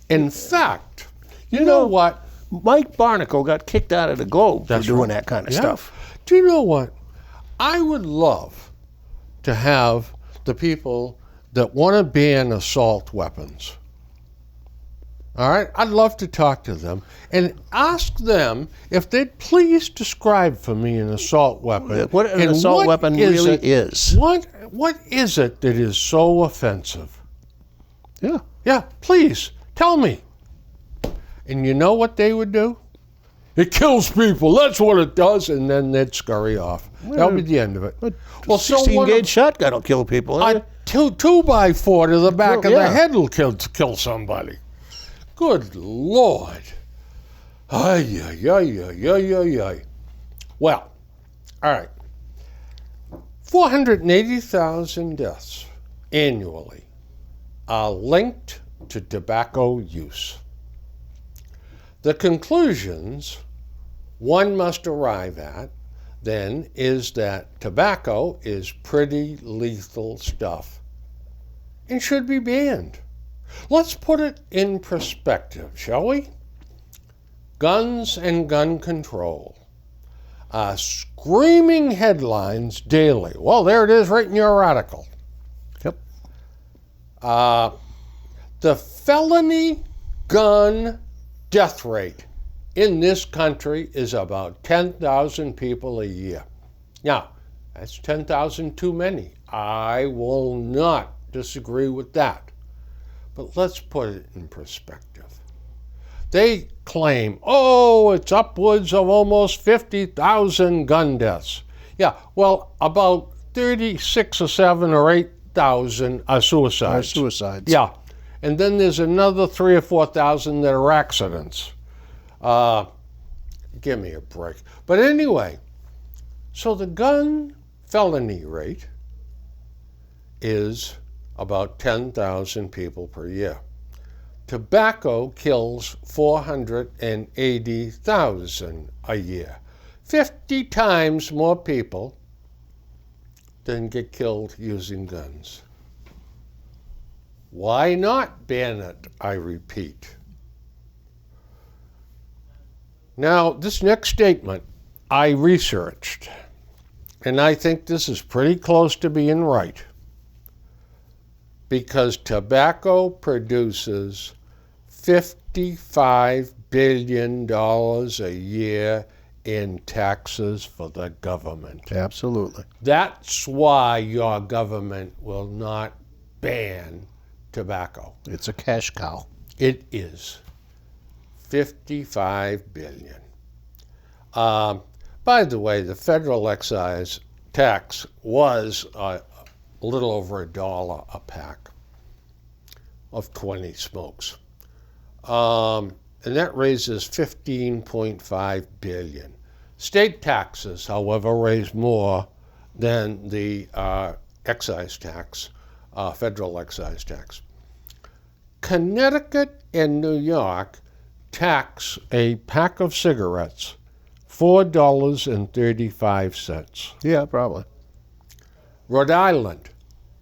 [SPEAKER 1] In fact, you know what?
[SPEAKER 2] Mike Barnacle got kicked out of the Globe for doing that kind of stuff.
[SPEAKER 1] Do you know what? I would love to have the people that want to ban assault weapons. All right, I'd love to talk to them and ask them if they'd please describe for me an assault weapon.
[SPEAKER 2] What an assault weapon really is.
[SPEAKER 1] What is it that is so offensive?
[SPEAKER 2] Yeah.
[SPEAKER 1] Yeah, please tell me. And you know what they would do? It kills people. That's what it does, and then they'd scurry off. That'll be the end of it.
[SPEAKER 2] Well, 16-gauge shotgun will kill people.
[SPEAKER 1] A 2x4 to the back of the
[SPEAKER 2] yeah.
[SPEAKER 1] head will kill somebody. Good Lord. Ay, ay, ay, ay, ay, ay, ay. Well, all right. 480,000 deaths annually are linked to tobacco use. The conclusions one must arrive at, then, is that tobacco is pretty lethal stuff and should be banned. Let's put it in perspective, shall we? Guns and gun control are screaming headlines daily. Well, there it is right in your article.
[SPEAKER 2] Yep.
[SPEAKER 1] The felony gun death rate in this country is about 10,000 people a year. Now, that's 10,000 too many. I will not disagree with that. But let's put it in perspective. They claim, it's upwards of almost 50,000 gun deaths. Yeah, well, about 36 or 7 or 8,000 are suicides. Yeah, and then there's another 3,000 or 4,000 that are accidents. Give me a break. But anyway, so the gun felony rate is about 10,000 people per year. Tobacco kills 480,000 a year. 50 times more people than get killed using guns. Why not ban it, I repeat? Now, this next statement I researched, and I think this is pretty close to being right. Because tobacco produces $55 billion a year in taxes for the government.
[SPEAKER 2] Absolutely.
[SPEAKER 1] That's why your government will not ban tobacco.
[SPEAKER 2] It's a cash cow.
[SPEAKER 1] It is. $55 billion. By the way, the federal excise tax was a little over $1 a pack of 20 smokes. And that raises $15.5 billion. State taxes, however, raise more than the excise tax, federal excise tax. Connecticut and New York tax a pack of cigarettes $4.35.
[SPEAKER 2] Yeah, probably.
[SPEAKER 1] Rhode Island,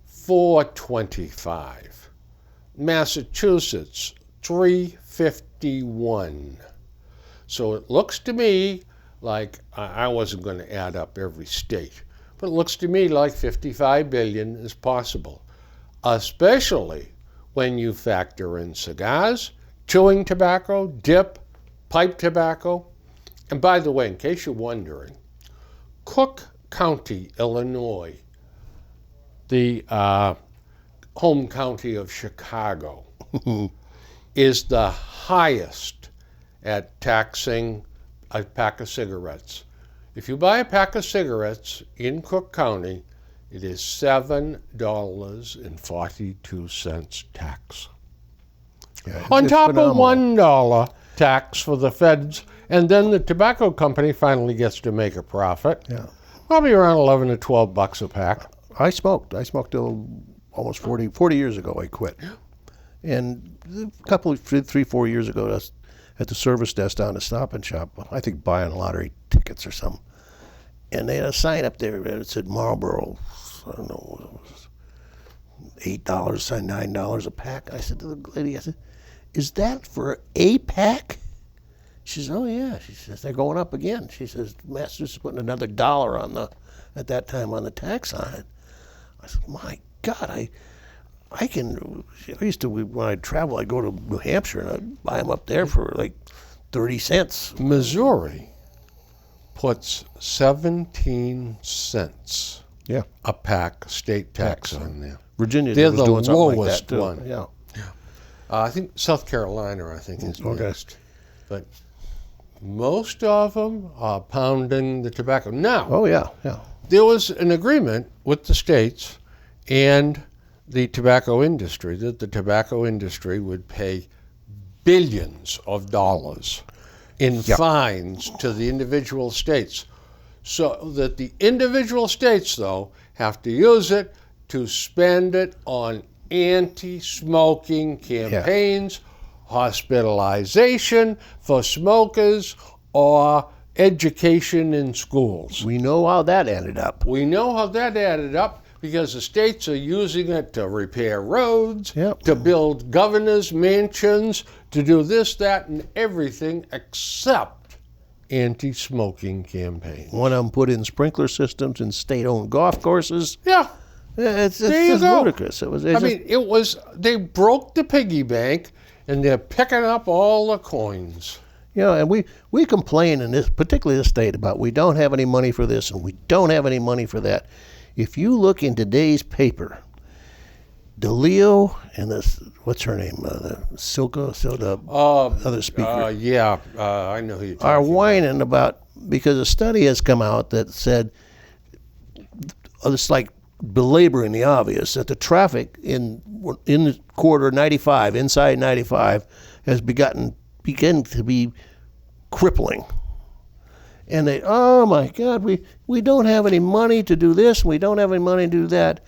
[SPEAKER 1] $4.25. Massachusetts, $3.51. So it looks to me like, I wasn't going to add up every state, but it looks to me like $55 billion is possible, especially when you factor in cigars, chewing tobacco, dip, pipe tobacco. And by the way, in case you're wondering, Cook County, Illinois, the home county of Chicago, is the highest at taxing a pack of cigarettes. If you buy a pack of cigarettes in Cook County, it is $7.42 tax.
[SPEAKER 2] Yeah,
[SPEAKER 1] on top
[SPEAKER 2] phenomenal.
[SPEAKER 1] of $1 tax for the feds, and then the tobacco company finally gets to make a profit.
[SPEAKER 2] Yeah.
[SPEAKER 1] Probably around 11 to 12 bucks a pack.
[SPEAKER 2] I smoked till almost 40 years ago. I quit. And a couple of 3-4 years ago, I was at the service desk down at Stop and Shop, I think buying lottery tickets or something. And they had a sign up there that said Marlboro, I don't know, $8, $9 a pack. I said to the lady, is that for a pack? She says, oh yeah. She says, they're going up again. She says, Massachusetts is putting another $1 at that time on the tax on it. I said, my God, I used to, when I travel, I'd go to New Hampshire and I'd buy them up there for like 30 cents.
[SPEAKER 1] Missouri puts 17 cents
[SPEAKER 2] Yeah.
[SPEAKER 1] a pack state tax on there.
[SPEAKER 2] Virginia
[SPEAKER 1] They're
[SPEAKER 2] was
[SPEAKER 1] the
[SPEAKER 2] doing something like
[SPEAKER 1] lowest
[SPEAKER 2] that too.
[SPEAKER 1] one.
[SPEAKER 2] Yeah.
[SPEAKER 1] I think South Carolina, I think, is
[SPEAKER 2] Okay.
[SPEAKER 1] next. But most of them are pounding the tobacco. Now,
[SPEAKER 2] Oh yeah, yeah.
[SPEAKER 1] there was an agreement with the states and the tobacco industry that the tobacco industry would pay billions of dollars in fines to the individual states, so that the individual states, though, have to use it to spend it on anti-smoking campaigns, hospitalization for smokers, or education in schools.
[SPEAKER 2] We know how that ended up.
[SPEAKER 1] We know how that added up because the states are using it to repair roads,
[SPEAKER 2] Yep.
[SPEAKER 1] to build governors' mansions, to do this, that, and everything except anti-smoking campaigns.
[SPEAKER 2] One of them put in sprinkler systems in state-owned golf courses.
[SPEAKER 1] Yeah.
[SPEAKER 2] It's
[SPEAKER 1] There you
[SPEAKER 2] just
[SPEAKER 1] go.
[SPEAKER 2] ludicrous.
[SPEAKER 1] They broke the piggy bank and they're picking up all the coins.
[SPEAKER 2] And we complain in this, particularly this state, about we don't have any money for this and we don't have any money for that. If you look in today's paper, DeLeo and what's her name, the other speaker,
[SPEAKER 1] I know who you're talking
[SPEAKER 2] are
[SPEAKER 1] about.
[SPEAKER 2] whining about, because a study has come out that said, it's like belaboring the obvious, that the traffic in the quarter 95, inside 95, has begun to be crippling. And they, oh my God, we don't have any money to do this, we don't have any money to do that.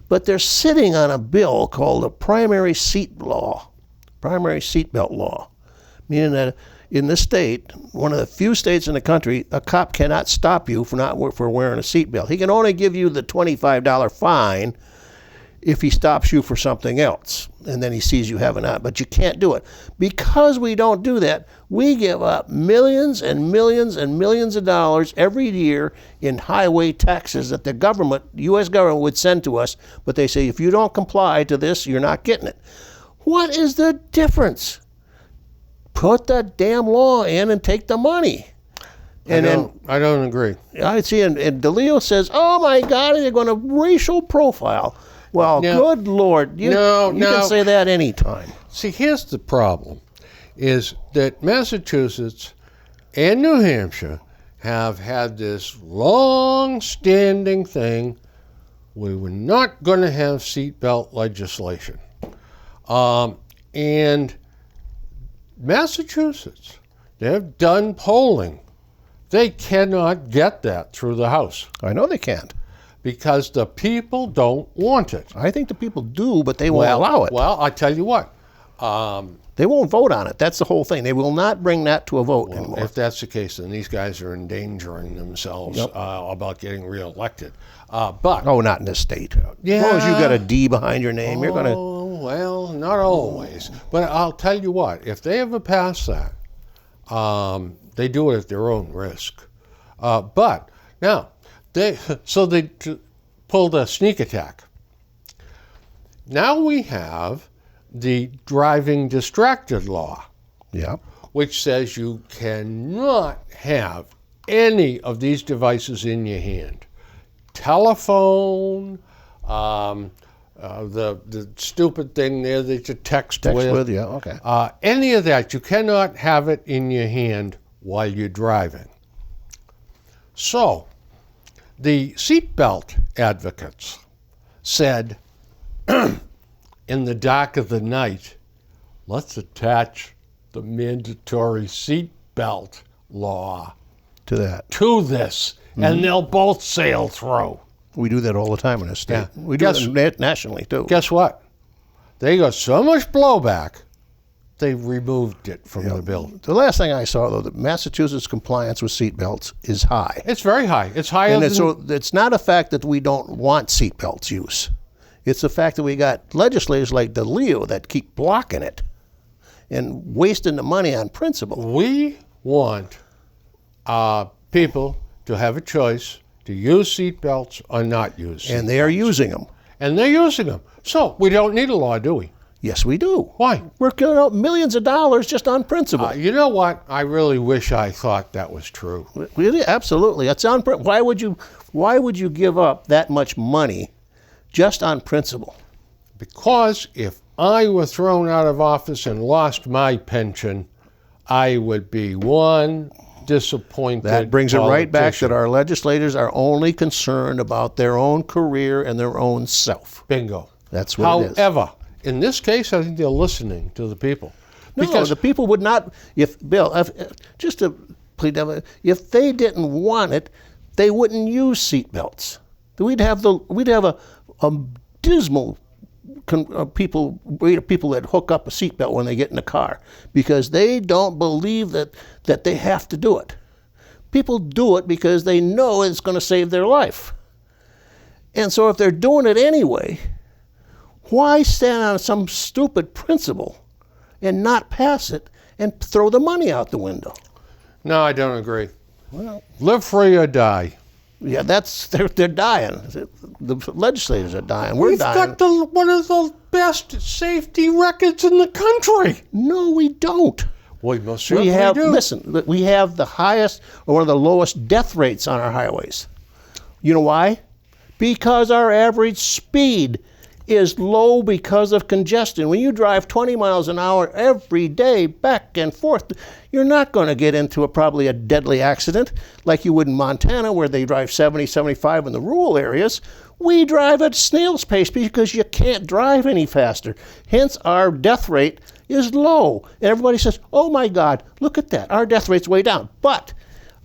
[SPEAKER 2] But they're sitting on a bill called the primary seatbelt law, meaning that in this state, one of the few states in the country, a cop cannot stop you for wearing a seatbelt. He can only give you the $25 fine if he stops you for something else, and then he sees you have it on. But you can't do it. Because we don't do that, we give up millions and millions and millions of dollars every year in highway taxes that the government, U.S. government, would send to us. But they say, if you don't comply to this, you're not getting it. What is the difference? Put that damn law in and take the money.
[SPEAKER 1] I don't agree.
[SPEAKER 2] I see, and DeLeo says, oh my God, they're going to racial profile. Well, good Lord, you can say that anytime.
[SPEAKER 1] See, here's the problem, is that Massachusetts and New Hampshire have had this long-standing thing. We were not going to have seatbelt legislation. And Massachusetts, they've done polling. They cannot get that through the House.
[SPEAKER 2] I know they can't.
[SPEAKER 1] Because the people don't want it.
[SPEAKER 2] I think the people do, but they won't allow it.
[SPEAKER 1] Well, I tell you what.
[SPEAKER 2] They won't vote on it. That's the whole thing. They will not bring that to a vote anymore.
[SPEAKER 1] If that's the case, then these guys are endangering themselves about getting reelected. But
[SPEAKER 2] not in this state.
[SPEAKER 1] Yeah.
[SPEAKER 2] As long as you've got a D behind your name, you're going to...
[SPEAKER 1] Oh, well, not always. But I'll tell you what. If they ever pass that, they do it at their own risk. But now... They pulled a sneak attack. Now we have the driving distracted law, which says you cannot have any of these devices in your hand. Telephone, the stupid thing there that you text with. Any of that, you cannot have it in your hand while you're driving. So, the seatbelt advocates said, in the dark of the night, let's attach the mandatory seatbelt law
[SPEAKER 2] to
[SPEAKER 1] this, and they'll both sail through.
[SPEAKER 2] We do that all the time in this state.
[SPEAKER 1] Yeah.
[SPEAKER 2] We do it nationally, too.
[SPEAKER 1] Guess what? They got so much blowback, they removed it from the bill.
[SPEAKER 2] The last thing I saw, though, that Massachusetts compliance with seatbelts is high.
[SPEAKER 1] It's very high. It's higher than...
[SPEAKER 2] So it's not a fact that we don't want seatbelts use. It's the fact that we got legislators like DeLeo that keep blocking it and wasting the money on principle.
[SPEAKER 1] We want people to have a choice to use seatbelts or not use seatbelts.
[SPEAKER 2] And they are using them.
[SPEAKER 1] and they're using them. So we don't need a law, do we?
[SPEAKER 2] Yes, we do.
[SPEAKER 1] Why?
[SPEAKER 2] We're killing out millions of dollars just on principle.
[SPEAKER 1] You know what? I really wish I thought that was true.
[SPEAKER 2] Really, absolutely. It's on. Why would you give up that much money just on principle?
[SPEAKER 1] Because if I were thrown out of office and lost my pension, I would be one disappointed.
[SPEAKER 2] That brings it right back
[SPEAKER 1] politician.
[SPEAKER 2] that our legislators are only concerned about their own career and their own self.
[SPEAKER 1] Bingo.
[SPEAKER 2] That's what it is.
[SPEAKER 1] However, in this case, I think they're listening to the people.
[SPEAKER 2] No, the people would not. If Bill, just to plead, if they didn't want it, they wouldn't use seatbelts. We'd have a dismal people that hook up a seatbelt when they get in the car because they don't believe that they have to do it. People do it because they know it's going to save their life. And so if they're doing it anyway, why stand on some stupid principle and not pass it and throw the money out the window?
[SPEAKER 1] No, I don't agree.
[SPEAKER 2] Well,
[SPEAKER 1] Live free or die.
[SPEAKER 2] yeah, they're dying. The legislators are dying. We're
[SPEAKER 1] We've
[SPEAKER 2] dying.
[SPEAKER 1] got one of the best safety records in the country.
[SPEAKER 2] No, we don't.
[SPEAKER 1] We most
[SPEAKER 2] We
[SPEAKER 1] certainly
[SPEAKER 2] have
[SPEAKER 1] do.
[SPEAKER 2] listen. We have the highest or one of the lowest death rates on our highways. You know why? Because our average speed is low because of congestion. When you drive 20 miles an hour every day back and forth, you're not going to get into probably a deadly accident like you would in Montana where they drive 70, 75 in the rural areas. We drive at snail's pace because you can't drive any faster. Hence, our death rate is low. And everybody says, oh my God, look at that. Our death rate's way down. But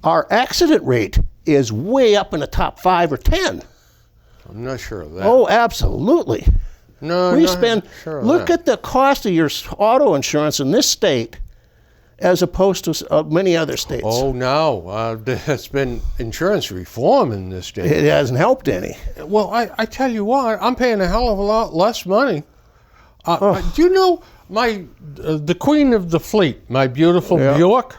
[SPEAKER 2] our accident rate is way up in the top 5 or 10.
[SPEAKER 1] I'm not sure of that.
[SPEAKER 2] Oh, absolutely.
[SPEAKER 1] No,
[SPEAKER 2] We
[SPEAKER 1] not
[SPEAKER 2] spend,
[SPEAKER 1] sure of
[SPEAKER 2] look
[SPEAKER 1] that.
[SPEAKER 2] at the cost of your auto insurance in this state as opposed to many other states.
[SPEAKER 1] Oh, no. There's been insurance reform in this state.
[SPEAKER 2] It hasn't helped any.
[SPEAKER 1] Well, I tell you what, I'm paying a hell of a lot less money. Do you know the queen of the fleet, my beautiful
[SPEAKER 2] Yeah.
[SPEAKER 1] Bjork?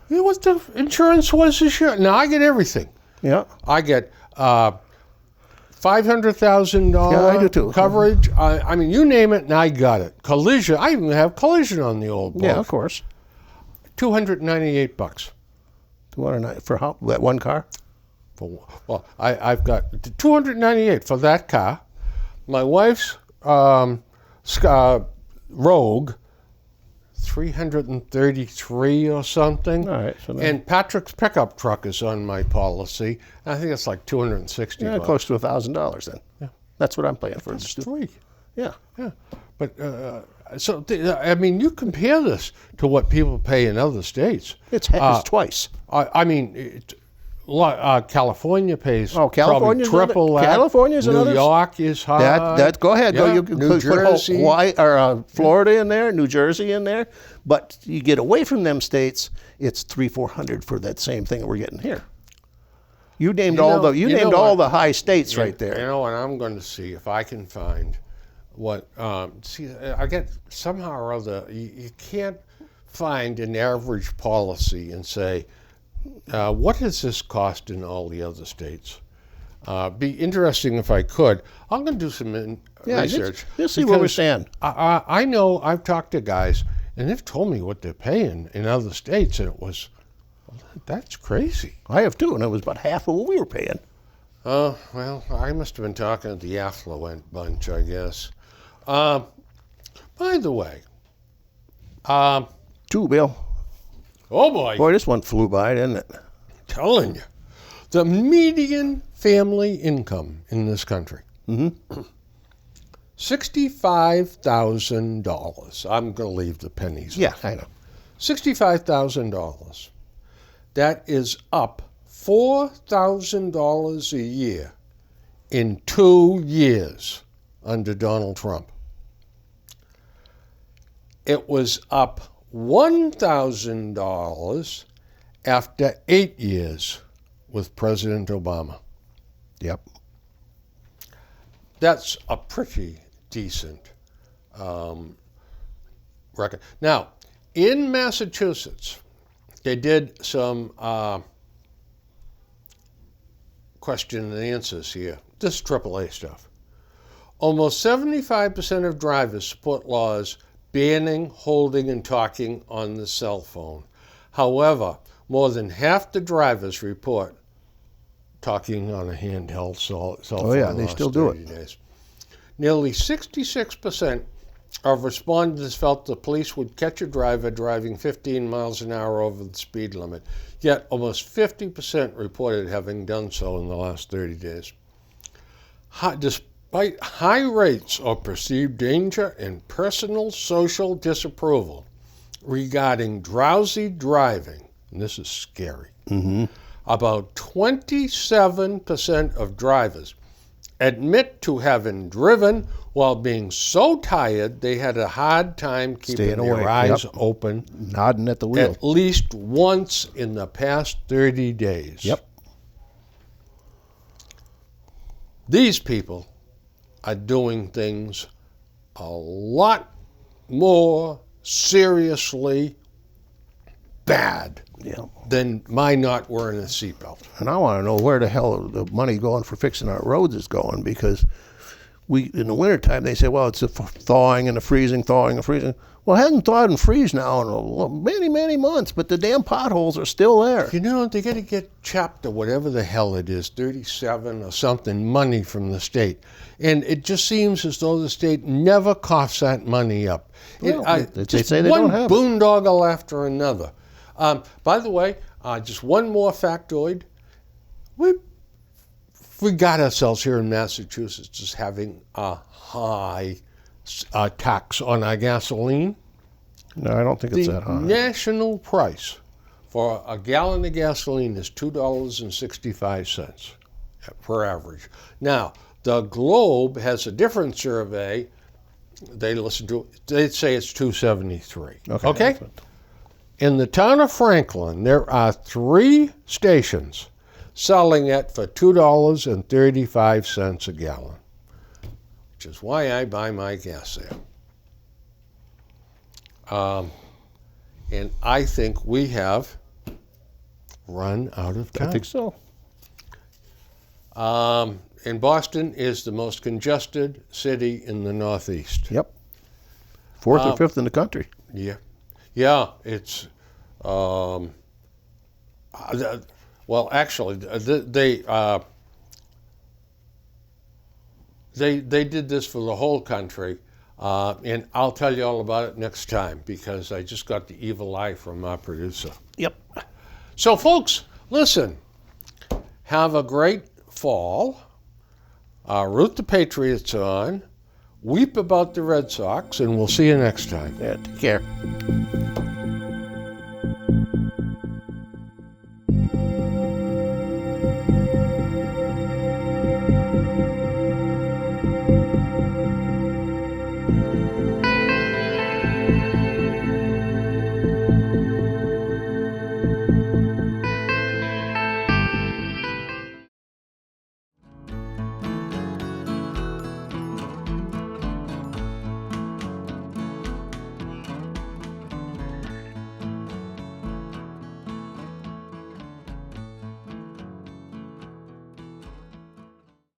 [SPEAKER 1] You know what the insurance was this year? Now, I get everything.
[SPEAKER 2] Yeah.
[SPEAKER 1] I get $500,000
[SPEAKER 2] Yeah, I do too.
[SPEAKER 1] coverage. I mean, you name it, and I got it. Collision. I even have collision on the old boat.
[SPEAKER 2] Yeah, of course.
[SPEAKER 1] $298.
[SPEAKER 2] For how? That one car?
[SPEAKER 1] Well, I've got $298 for that car. My wife's Rogue, $333 or something.
[SPEAKER 2] All right. So
[SPEAKER 1] And Patrick's pickup truck is on my policy. I think it's like $260.
[SPEAKER 2] yeah, close to $1,000 then.
[SPEAKER 1] Yeah.
[SPEAKER 2] That's what I'm paying for.
[SPEAKER 1] It's free.
[SPEAKER 2] Yeah.
[SPEAKER 1] Yeah, but I mean, you compare this to what people pay in other states.
[SPEAKER 2] It's twice.
[SPEAKER 1] I mean, California pays
[SPEAKER 2] California's
[SPEAKER 1] probably triple that.
[SPEAKER 2] California's
[SPEAKER 1] New
[SPEAKER 2] another.
[SPEAKER 1] York is high.
[SPEAKER 2] That go ahead.
[SPEAKER 1] Yeah,
[SPEAKER 2] Go. You
[SPEAKER 1] New
[SPEAKER 2] put
[SPEAKER 1] Jersey.
[SPEAKER 2] Hawaii or Florida in there, New Jersey in there. But you get away from them states, it's $300-400 for that same thing that we're getting here. You named all the high states right there.
[SPEAKER 1] You know, and I'm going to see if I can find what. I get somehow or other. You can't find an average policy and say, what does this cost in all the other states? Be interesting if I could. I'm going to do some research.
[SPEAKER 2] Let's see where we
[SPEAKER 1] because
[SPEAKER 2] stand.
[SPEAKER 1] I know I've talked to guys, and they've told me what they're paying in other states, and it was, that's crazy.
[SPEAKER 2] I have too, and it was about half of what we were paying.
[SPEAKER 1] Oh, well, I must have been talking to the affluent bunch, I guess. By the way,
[SPEAKER 2] Two, Bill.
[SPEAKER 1] oh boy,
[SPEAKER 2] Boy, this one flew by, didn't it?
[SPEAKER 1] telling you, the median family income in this country, $65,000. I'm going to leave the pennies.
[SPEAKER 2] Yeah, I know.
[SPEAKER 1] $65,000. That is up $4,000 a year in 2 years under Donald Trump. It was up $1,000 after 8 years with President Obama.
[SPEAKER 2] Yep.
[SPEAKER 1] That's a pretty decent record. Now, in Massachusetts, they did some question and answers here. This AAA stuff. Almost 75% of drivers support laws banning holding and talking on the cell phone. However, more than half the drivers report talking on a handheld cell phone.
[SPEAKER 2] Oh yeah, they still do it.
[SPEAKER 1] Days. Nearly 66% of respondents felt the police would catch a driver driving 15 miles an hour over the speed limit. Yet almost 50% reported having done so in the last 30 days. Despite high rates of perceived danger and personal social disapproval regarding drowsy driving, and this is scary, about 27% of drivers admit to having driven while being so tired they had a hard time keeping their eyes open,
[SPEAKER 2] nodding at the wheel,
[SPEAKER 1] at least once in the past 30 days.
[SPEAKER 2] Yep.
[SPEAKER 1] These people are doing things a lot more seriously bad than my not wearing a seatbelt.
[SPEAKER 2] And I want to know where the hell the money going for fixing our roads is going, because in the wintertime they say, well, it's a thawing and a freezing, thawing and freezing. Well, it hasn't thawed and freezed now in many, many months, but the damn potholes are still there.
[SPEAKER 1] You know, they got to get Chapter whatever the hell it is, 37 or something, money from the state. And it just seems as though the state never coughs that money up.
[SPEAKER 2] Well, they say they don't have it.
[SPEAKER 1] One boondoggle after another. By the way, just one more factoid. We got ourselves here in Massachusetts as having a high tax on our gasoline.
[SPEAKER 2] No, I don't think it's that high.
[SPEAKER 1] The national price for a gallon of gasoline is $2.65 per average. Now, the Globe has a different survey. They say it's $2.73. Okay? In the town of Franklin, there are 3 stations selling it for $2.35 a gallon, which is why I buy my gas there. And I think we have run out of time.
[SPEAKER 2] I think so.
[SPEAKER 1] And Boston is the most congested city in the Northeast.
[SPEAKER 2] Yep. 4th or 5th in the country.
[SPEAKER 1] Yeah. Yeah, it's, well, actually, they did this for the whole country, and I'll tell you all about it next time, because I just got the evil eye from our producer.
[SPEAKER 2] Yep.
[SPEAKER 1] So, folks, listen, have a great fall. Root the Patriots on. Weep about the Red Sox, and we'll see you next time.
[SPEAKER 2] Yeah, take care.